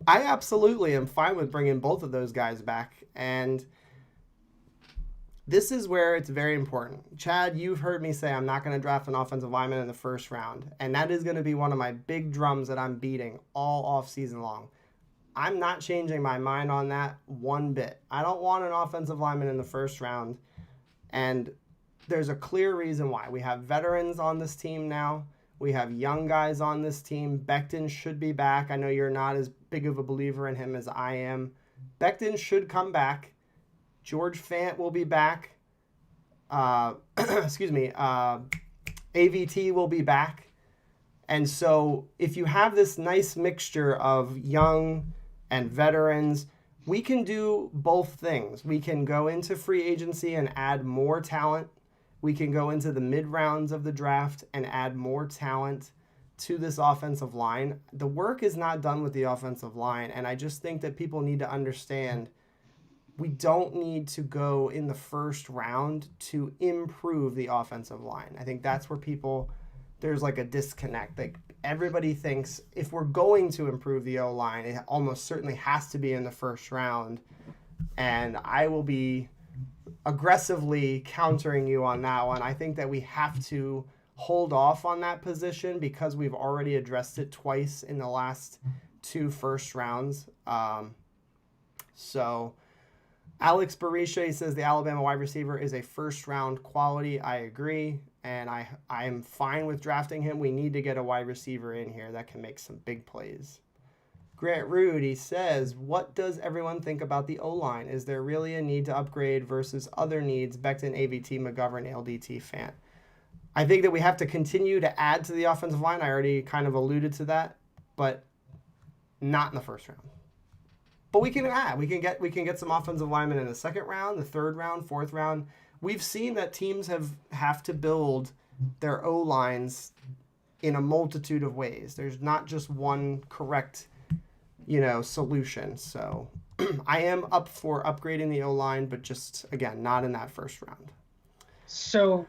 I absolutely am fine with bringing both of those guys back, and this is where it's very important. Chad, you've heard me say I'm not going to draft an offensive lineman in the first round, and that is going to be one of my big drums that I'm beating all off season long. I'm not changing my mind on that one bit. I don't want an offensive lineman in the first round, and there's a clear reason why. We have veterans on this team now. We have young guys on this team. Becton should be back. I know you're not as big of a believer in him as I am. Becton should come back. George Fant will be back. Excuse me. AVT will be back. And so if you have this nice mixture of young and veterans, we can do both things. We can go into free agency and add more talent. We can go into the mid rounds of the draft and add more talent to this offensive line. The work is not done with the offensive line, and I just think that people need to understand we don't need to go in the first round to improve the offensive line. I think that's where there's like a disconnect. Like everybody thinks if we're going to improve the O line, it almost certainly has to be in the first round. And I will be aggressively countering you on that one. I think that we have to hold off on that position because we've already addressed it twice in the last two first rounds. So Alex Barisha says the Alabama wide receiver is a first round quality. I agree. And I am fine with drafting him. We need to get a wide receiver in here that can make some big plays. Grant Rude, says, what does everyone think about the O-line? Is there really a need to upgrade versus other needs? Becton, AVT, McGovern, LDT, Fant. I think that we have to continue to add to the offensive line. I already kind of alluded to that, but not in the first round. But we can add. We can get some offensive linemen in the second round, the third round, fourth round. We've seen that teams have to build their O-lines in a multitude of ways. There's not just one correct, solution. So I am up for upgrading the O-line, but just, again, not in that first round. So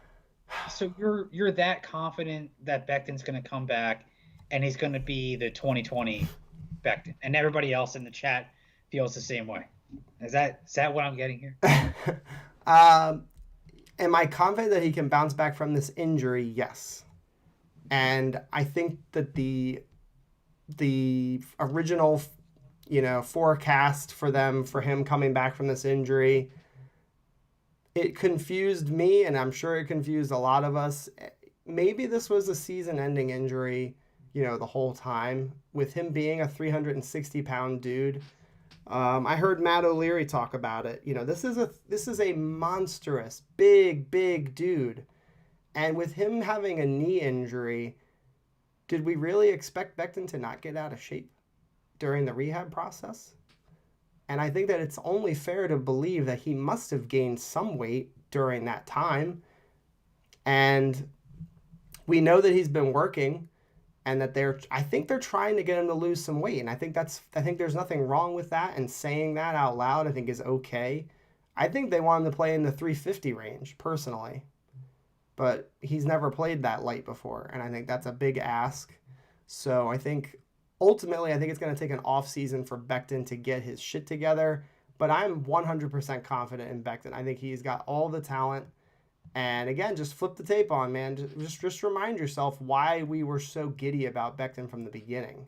you're that confident that Becton's going to come back and he's going to be the 2020 Becton, and everybody else in the chat feels the same way. Is that what I'm getting here? Am I confident that he can bounce back from this injury? Yes. And I think that the original, forecast for him coming back from this injury, it confused me, and I'm sure it confused a lot of us. Maybe this was a season-ending injury, the whole time, with him being a 360-pound dude. I heard Matt O'Leary talk about it. This is a monstrous, big dude, and with him having a knee injury, did we really expect Becton to not get out of shape during the rehab process? And I think that it's only fair to believe that he must have gained some weight during that time. And we know that he's been working and that I think they're trying to get him to lose some weight. And I think there's nothing wrong with that. And saying that out loud, I think is okay. I think they want him to play in the 350 range personally, but he's never played that light before. And I think that's a big ask. So ultimately, I think it's going to take an off season for Becton to get his shit together. But I'm 100% confident in Becton. I think he's got all the talent. And again, just flip the tape on, man. Just remind yourself why we were so giddy about Becton from the beginning.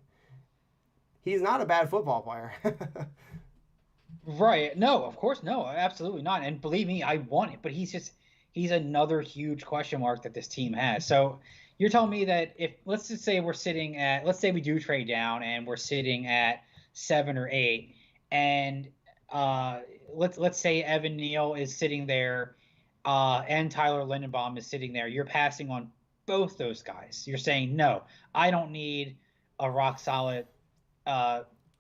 He's not a bad football player. Right. No, of course, no, absolutely not. And believe me, I want it, but he's another huge question mark that this team has. So you're telling me that if let's just say let's say we do trade down and we're sitting at 7 or 8, and let's say Evan Neal is sitting there, and Tyler Lindenbaum is sitting there. You're passing on both those guys. You're saying, no, I don't need a rock solid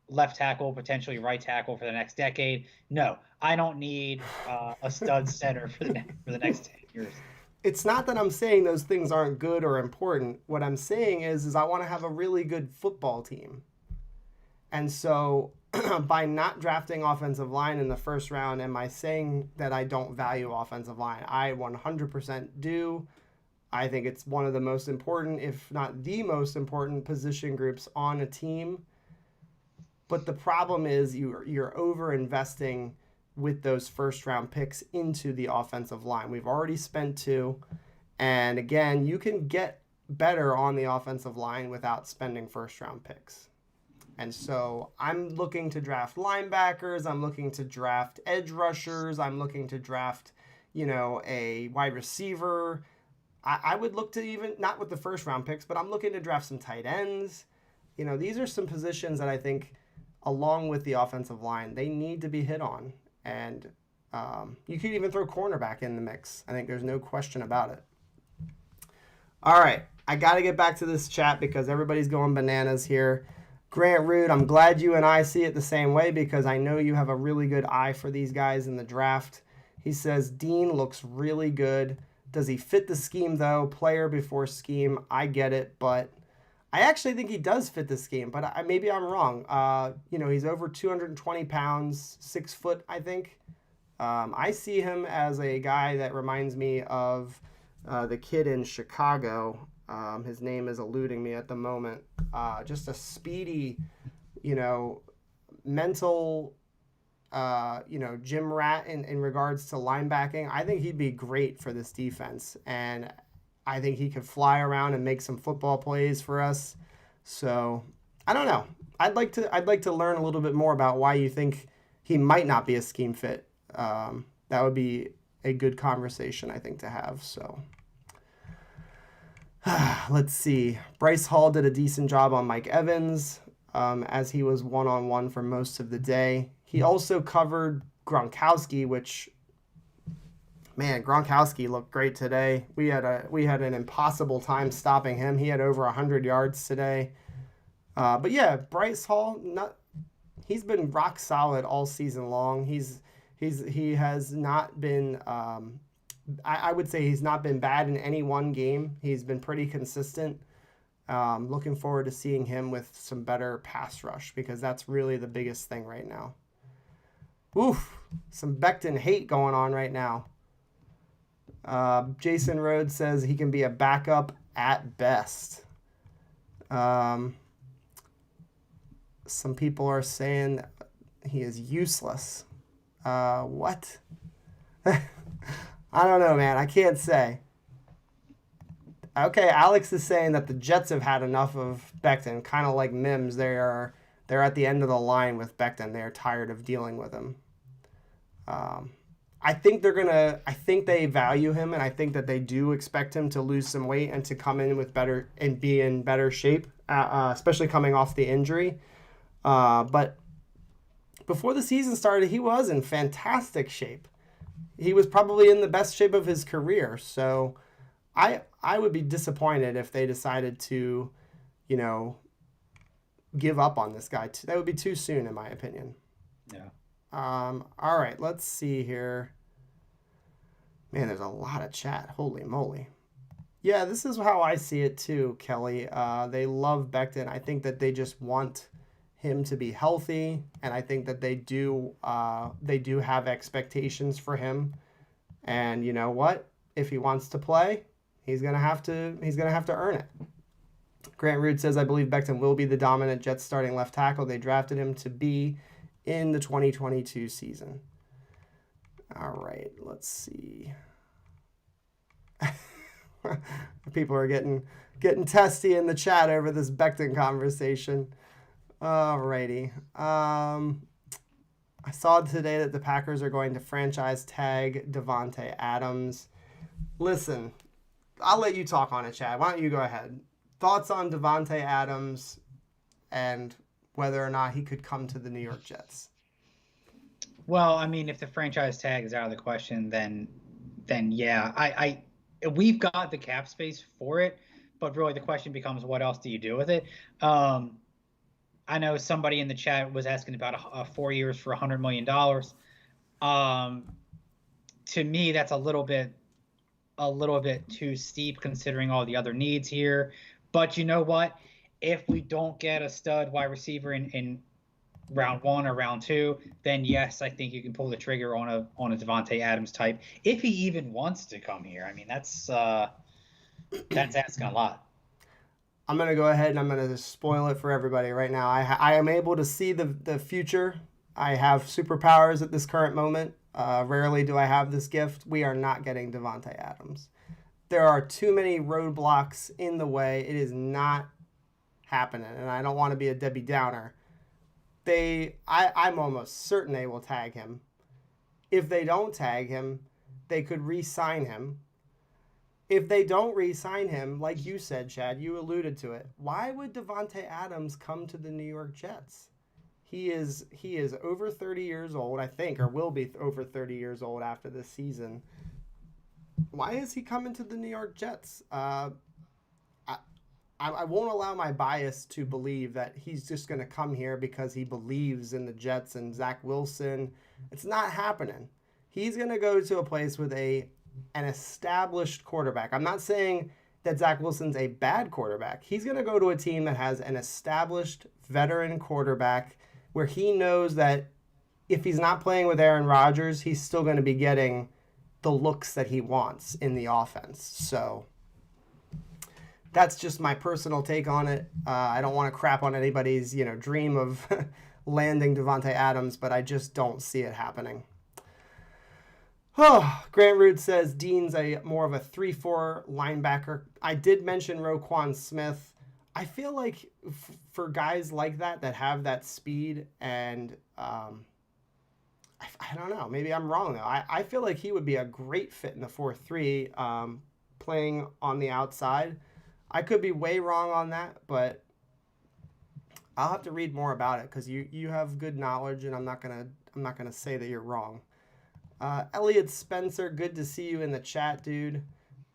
left tackle, potentially right tackle for the next decade. No, I don't need a stud center for the next 10 years. It's not that I'm saying those things aren't good or important. What I'm saying is I want to have a really good football team. And so by not drafting offensive line in the first round, am I saying that I don't value offensive line? I 100% do. I think it's one of the most important, if not the most important position groups on a team. But the problem is you're over investing with those first round picks into the offensive line. We've already spent 2. And again, you can get better on the offensive line without spending first round picks. And so I'm looking to draft linebackers. I'm looking to draft edge rushers. I'm looking to draft, a wide receiver. I would look to even, not with the first round picks, but I'm looking to draft some tight ends. These are some positions that I think, along with the offensive line, they need to be hit on. And you could even throw cornerback in the mix. I think there's no question about it. All right. I got to get back to this chat because everybody's going bananas here. Grant Root, I'm glad you and I see it the same way because I know you have a really good eye for these guys in the draft. He says, Dean looks really good. Does he fit the scheme, though? Player before scheme. I get it, but I actually think he does fit the scheme, but maybe I'm wrong. He's over 220 pounds, 6 foot, I think. I see him as a guy that reminds me of the kid in Chicago. His name is eluding me at the moment. Just a speedy, mental, gym rat in regards to linebacking. I think he'd be great for this defense. And I think he could fly around and make some football plays for us. So I don't know. I'd like to learn a little bit more about why you think he might not be a scheme fit. That would be a good conversation, I think, to have. So let's see. Bryce Hall did a decent job on Mike Evans, as he was one-on-one for most of the day. He also covered Gronkowski, which, man, Gronkowski looked great today. We had an impossible time stopping him. He had over 100 yards today. But yeah, Bryce Hall, he's been rock solid all season long. He has not been. I would say he's not been bad in any one game. He's been pretty consistent. Looking forward to seeing him with some better pass rush because that's really the biggest thing right now. Oof, some Becton hate going on right now. Jason Rhodes says he can be a backup at best. Some people are saying he is useless. What? I don't know, man. I can't say. Okay, Alex is saying that the Jets have had enough of Becton, kind of like Mims. They're at the end of the line with Becton. They're tired of dealing with him. I think they value him, and I think that they do expect him to lose some weight and to come in with better and be in better shape, especially coming off the injury. But before the season started, he was in fantastic shape. He was probably in the best shape of his career. So I would be disappointed if they decided to, you know, give up on this guy. That would be too soon, in my opinion. Yeah. All right, let's see here. Man, there's a lot of chat. Holy moly. Yeah, this is how I see it too, Kelly. They love Becton. I think that they just want him to be healthy, and I think that they do have expectations for him. And you know what? If he wants to play, he's gonna have to earn it. Grant Root says, I believe Becton will be the dominant Jets starting left tackle. They drafted him to be in the 2022 season. All right, let's see. People are getting testy in the chat over this Becton conversation. Alrighty. I saw today that the Packers are going to franchise tag Davante Adams. Listen, I'll let you talk on it, Chad. Why don't you go ahead? Thoughts on Davante Adams and whether or not he could come to the New York Jets? Well, I mean, if the franchise tag is out of the question, then yeah, we've got the cap space for it, but really the question becomes, what else do you do with it? I know somebody in the chat was asking about 4 years for $100 million. To me, that's a little bit too steep considering all the other needs here. But you know what? If we don't get a stud wide receiver in round 1 or round 2, then yes, I think you can pull the trigger on a Davante Adams type if he even wants to come here. I mean, that's asking a lot. I'm going to go ahead and I'm going to spoil it for everybody right now. I am able to see the future. I have superpowers at this current moment. Rarely do I have this gift. We are not getting Davante Adams. There are too many roadblocks in the way. It is not happening, and I don't want to be a Debbie Downer. I'm almost certain they will tag him. If they don't tag him, they could re-sign him. If they don't re-sign him, like you said, Chad, you alluded to it, why would Davante Adams come to the New York Jets? He is over 30 years old, I think, or will be over 30 years old after this season. Why is he coming to the New York Jets? I won't allow my bias to believe that he's just going to come here because he believes in the Jets and Zach Wilson. It's not happening. He's going to go to a place with an established quarterback. I'm not saying that Zach Wilson's a bad quarterback. He's going to go to a team that has an established veteran quarterback where he knows that if he's not playing with Aaron Rodgers, he's still going to be getting the looks that he wants in the offense. So that's just my personal take on it. I don't want to crap on anybody's dream of landing Davante Adams, but I just don't see it happening. Oh, Grant Root says Dean's more of a 3-4 linebacker. I did mention Roquan Smith. I feel like for guys like that have that speed and I don't know. Maybe I'm wrong, though. I feel like he would be a great fit in the 4-3 playing on the outside. I could be way wrong on that, but I'll have to read more about it because you have good knowledge, and I'm not gonna say that you're wrong. Elliot Spencer, good to see you in the chat, dude.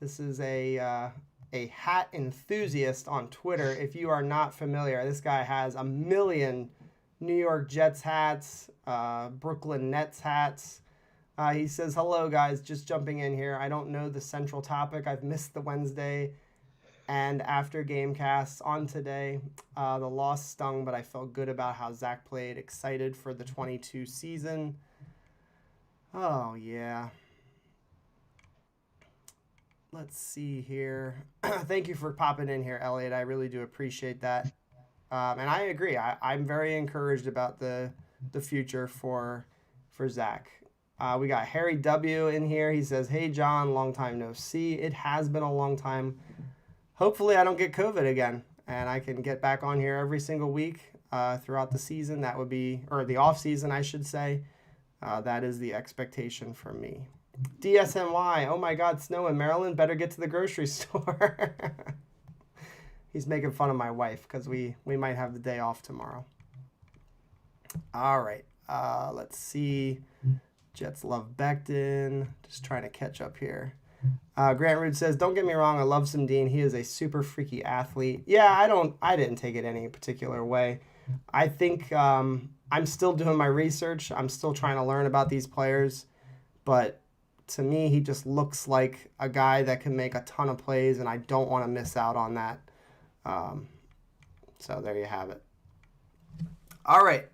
This is a hat enthusiast on Twitter. If you are not familiar, this guy has 1 million New York Jets hats, Brooklyn Nets hats. He says, hello, guys, just jumping in here. I don't know the central topic. I've missed the Wednesday and after game casts on today. The loss stung, but I felt good about how Zach played. Excited for the 22 season. Oh, yeah. Let's see here. Thank you for popping in here, Elliot. I really do appreciate that. And I agree. I'm very encouraged about the future for Zach. We got Harry W. in here. He says, hey, John, long time no see. It has been a long time. Hopefully I don't get COVID again, and I can get back on here every single week throughout the season. That would be, or the off season, I should say. That is the expectation from me. DSNY, oh my God, snow in Maryland. Better get to the grocery store. He's making fun of my wife because we might have the day off tomorrow. All right, let's see. Jets love Becton. Just trying to catch up here. Grant Root says, "Don't get me wrong, I love some Dean. He is a super freaky athlete." Yeah, I didn't take it any particular way. I think I'm still doing my research. I'm still trying to learn about these players, but to me, he just looks like a guy that can make a ton of plays, and I don't want to miss out on that. Um, so there you have it. All right.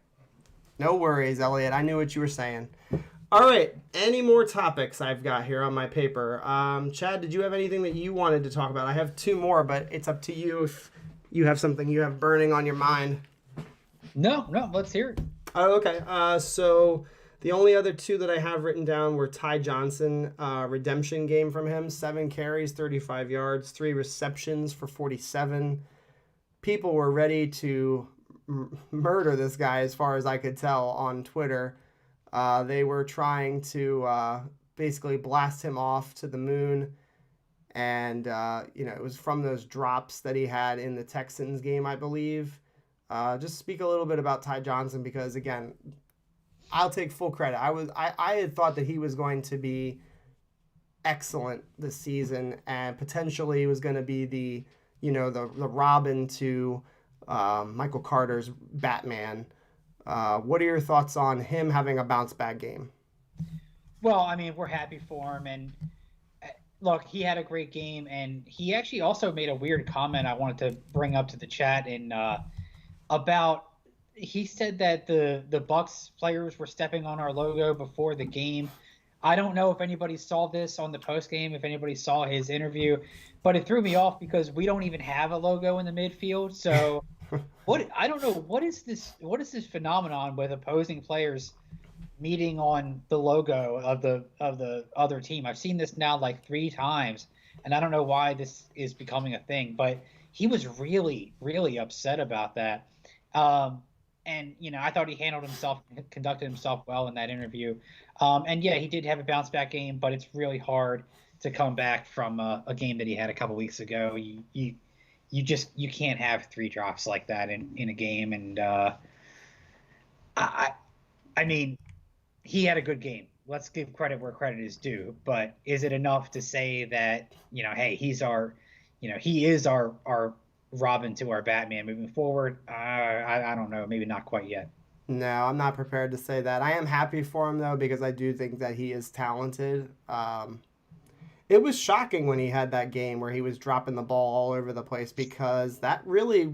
No worries, Elliot. I knew what you were saying. All right. Any more topics I've got here on my paper? Chad, did you have anything that you wanted to talk about? I have two more, but it's up to you if you have something you have burning on your mind. No, let's hear it. Oh, okay. So the only other two that I have written down were Ty Johnson, redemption game from him, 7 carries, 35 yards, 3 receptions for 47. People were ready to murder this guy as far as I could tell on Twitter. They were trying to basically blast him off to the moon. And, it was from those drops that he had in the Texans game, I believe. Just speak a little bit about Ty Johnson because, again, I'll take full credit. I had thought that he was going to be excellent this season and potentially was going to be the Robin to Michael Carter's Batman. What are your thoughts on him having a bounce back game? Well, I mean, we're happy for him, and look, he had a great game, and he actually also made a weird comment I wanted to bring up to the chat about. He said that the Bucs players were stepping on our logo before the game. I don't know if anybody saw this on the post game, if anybody saw his interview, but it threw me off because we don't even have a logo in the midfield. So I don't know, what is this phenomenon with opposing players meeting on the logo of the other team? I've seen this now like 3 times, and I don't know why this is becoming a thing, but he was really, really upset about that. And, I thought he conducted himself well in that interview. And yeah, he did have a bounce back game, but it's really hard to come back from a game that he had a couple weeks ago. You can't have 3 drops like that in a game. And I mean, he had a good game. Let's give credit where credit is due. But is it enough to say that, hey, he is our Robin to our Batman moving forward? I don't know. Maybe not quite yet. No, I'm not prepared to say that. I am happy for him, though, because I do think that he is talented. It was shocking when he had that game where he was dropping the ball all over the place because that really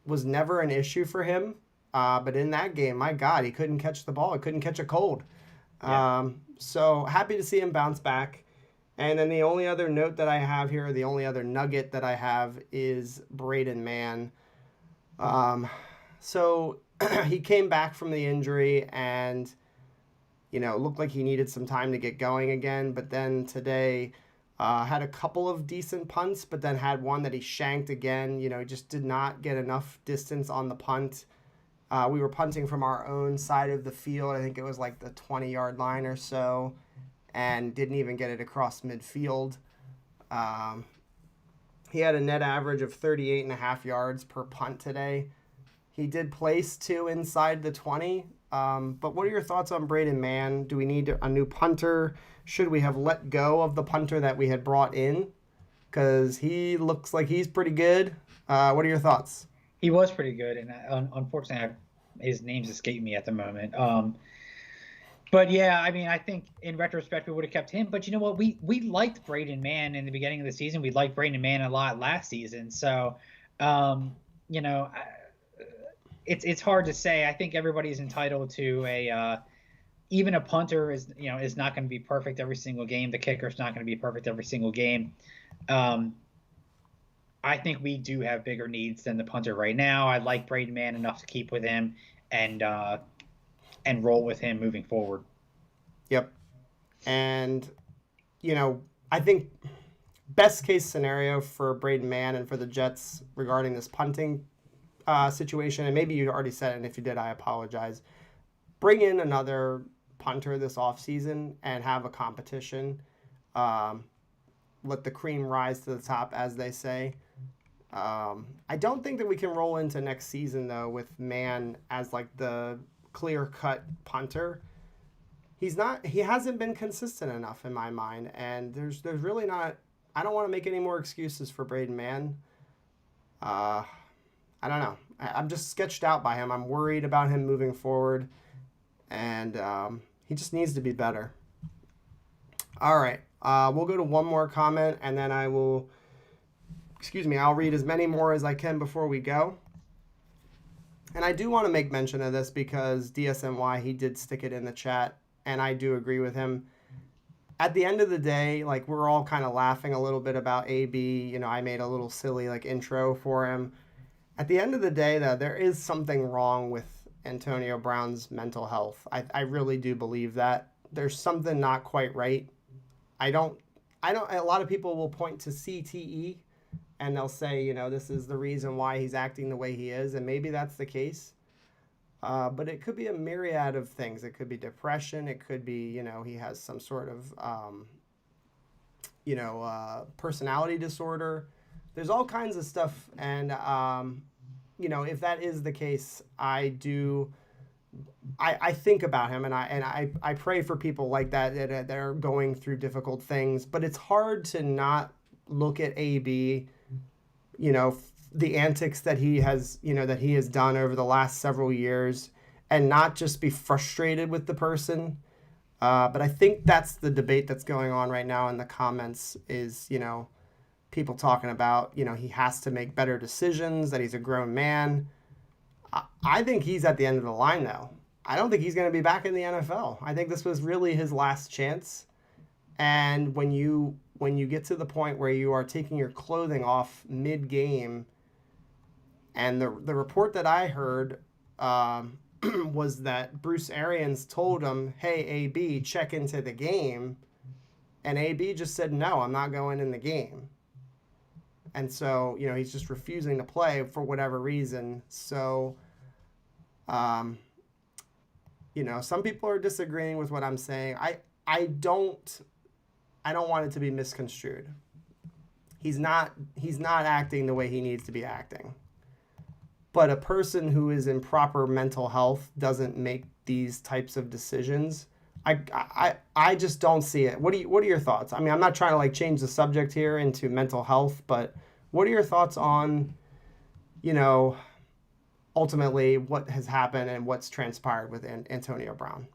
was never an issue for him. But in that game, my God, he couldn't catch the ball. He couldn't catch a cold. Yeah. So happy to see him bounce back. And then the only other note that I have here, the only other nugget that I have is Braden Mann. So he came back from the injury and, looked like he needed some time to get going again. But then today had a couple of decent punts, but then had one that he shanked again. He just did not get enough distance on the punt. We were punting from our own side of the field. I think it was like the 20-yard line or so. And didn't even get it across midfield. He had a net average of 38.5 yards per punt today. He did place 2 inside the 20. But what are your thoughts on Braden Mann? Do we need a new punter? Should we have let go of the punter that we had brought in? Because he looks like he's pretty good. What are your thoughts? He was pretty good, and unfortunately, his name's escaped me at the moment. But yeah, I mean, I think in retrospect we would have kept him. But you know what? We liked Braden Mann in the beginning of the season. We liked Braden Mann a lot last season. So, it's hard to say. I think everybody's entitled to even a punter is not going to be perfect every single game. The kicker's not going to be perfect every single game. I think we do have bigger needs than the punter right now. I like Braden Mann enough to keep with him and roll with him moving forward. Yep. And, I think best case scenario for Braden Mann and for the Jets regarding this punting situation, and maybe you already said it, and if you did, I apologize. Bring in another punter this offseason and have a competition. Let the cream rise to the top, as they say. I don't think that we can roll into next season, though, with Mann as like the clear-cut punter. He hasn't been consistent enough in my mind, and there's really not I don't want to make any more excuses for Braden Mann. Uh, I don't know. I'm just sketched out by him. I'm worried about him moving forward, and he just needs to be better. All right. We'll go to one more comment, and then I'll read as many more as I can before we go. And I do want to make mention of this because DSNY, he did stick it in the chat, and I do agree with him. At the end of the day, like, we're all kind of laughing a little bit about AB. You know, I made a little silly like intro for him. At the end of the day, though, there is something wrong with Antonio Brown's mental health. I really do believe that. There's something not quite right. I don't, a lot of people will point to CTE and they'll say, you know, this is the reason why he's acting the way he is. And maybe that's the case. But it could be a myriad of things. It could be depression. It could be, you know, he has some sort of, personality disorder. There's all kinds of stuff. And, you know, if that is the case, I think about him, and I pray for people like that are going through difficult things. But it's hard to not look at AB, you know, the antics that he has done over the last several years, and not just be frustrated with the person. But I think that's the debate that's going on right now in the comments is, you know, people talking about, you know, he has to make better decisions, that he's a grown man. I think he's at the end of the line, though. I don't think he's going to be back in the NFL. I think this was really his last chance. And when you get to the point where you are taking your clothing off mid-game, and the report that I heard was that Bruce Arians told him, hey, AB, check into the game. And AB just said, no, I'm not going in the game. And so, you know, he's just refusing to play for whatever reason. So, you know, some people are disagreeing with what I'm saying. I don't want it to be misconstrued. He's not acting the way he needs to be acting. But a person who is in proper mental health doesn't make these types of decisions. I just don't see it. What are your thoughts? I mean, I'm not trying to like change the subject here into mental health, but what are your thoughts on, you know, ultimately what has happened and what's transpired with Antonio Brown?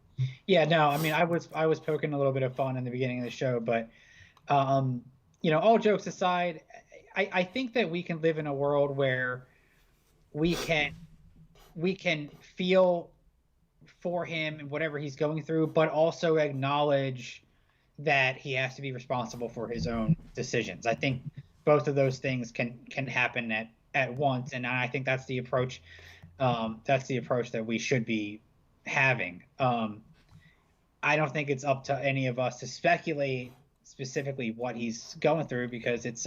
Yeah, no, I mean, I was poking a little bit of fun in the beginning of the show, but you know, all jokes aside, I think that we can live in a world where we can feel for him and whatever he's going through, but also acknowledge that he has to be responsible for his own decisions. I think both of those things can happen at once, and I think that's the approach. That's the approach that we should be having. I don't think it's up to any of us to speculate specifically what he's going through, because it's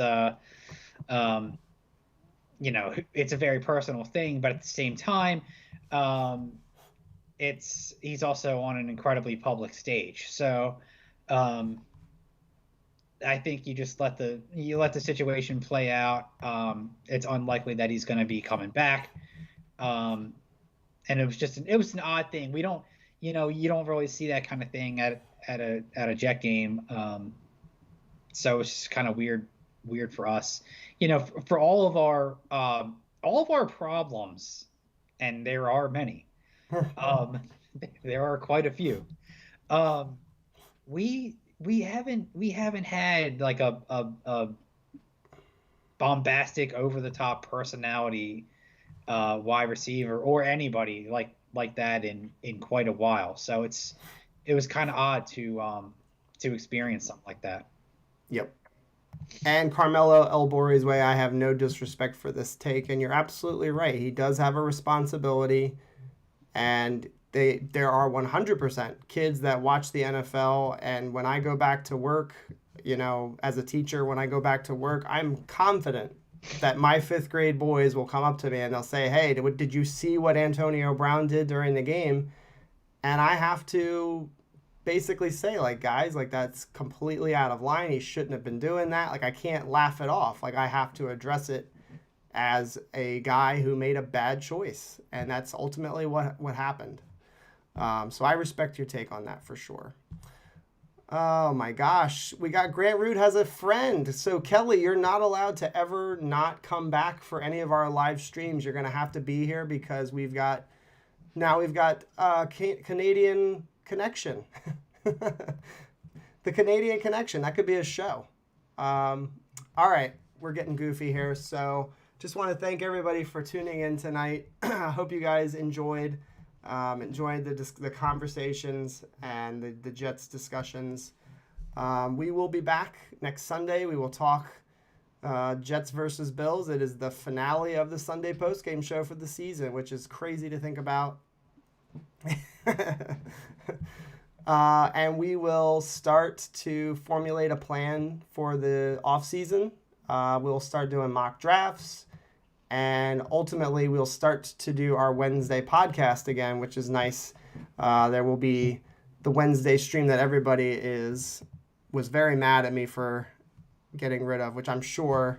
you know, it's a very personal thing, but at the same time, he's also on an incredibly public stage. So I think you just let the situation play out. It's unlikely that he's going to be coming back. And it was an odd thing. We don't, you know, you don't really see that kind of thing at a Jet game. So it's just kind of weird for us, you know, for all of our problems, and there are many. There are quite a few. We haven't had like a bombastic, over the top personality wide receiver or anybody like that in quite a while. So it was kind of odd to experience something like that. Yep. And Carmelo Elbory's way, I have no disrespect for this take, and you're absolutely right. He does have a responsibility, and there are 100% kids that watch the NFL, and when I go back to work, you know, as a teacher, when I go back to work, I'm confident that my 5th grade boys will come up to me and they'll say, hey, did you see what Antonio Brown did during the game? And I have to basically say, like, guys, like, that's completely out of line. He shouldn't have been doing that. Like, I can't laugh it off. Like, I have to address it as a guy who made a bad choice, and that's ultimately what happened. So I respect your take on that for sure. Oh my gosh. We got Grant Root has a friend. So Kelly, you're not allowed to ever not come back for any of our live streams. You're going to have to be here because we've got Canadian connection. The Canadian connection. That could be a show. All right. We're getting goofy here. So just want to thank everybody for tuning in tonight. I hope you guys enjoyed the conversations and the Jets discussions. We will be back next Sunday. We will talk Jets versus Bills. It is the finale of the Sunday postgame show for the season, which is crazy to think about. And we will start to formulate a plan for the offseason. We'll start doing mock drafts. And ultimately, we'll start to do our Wednesday podcast again, which is nice. There will be the Wednesday stream that everybody was very mad at me for getting rid of, which I'm sure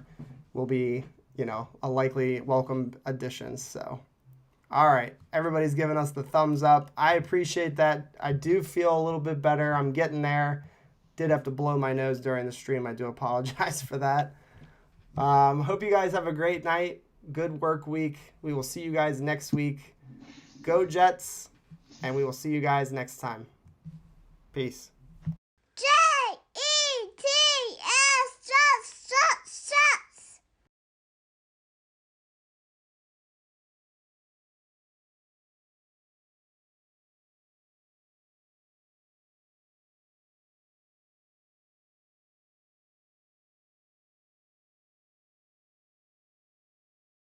will be, a likely welcome addition. So, all right, everybody's giving us the thumbs up. I appreciate that. I do feel a little bit better. I'm getting there. Did have to blow my nose during the stream. I do apologize for that. Hope you guys have a great night. Good work week. We will see you guys next week. Go Jets, and we will see you guys next time. Peace.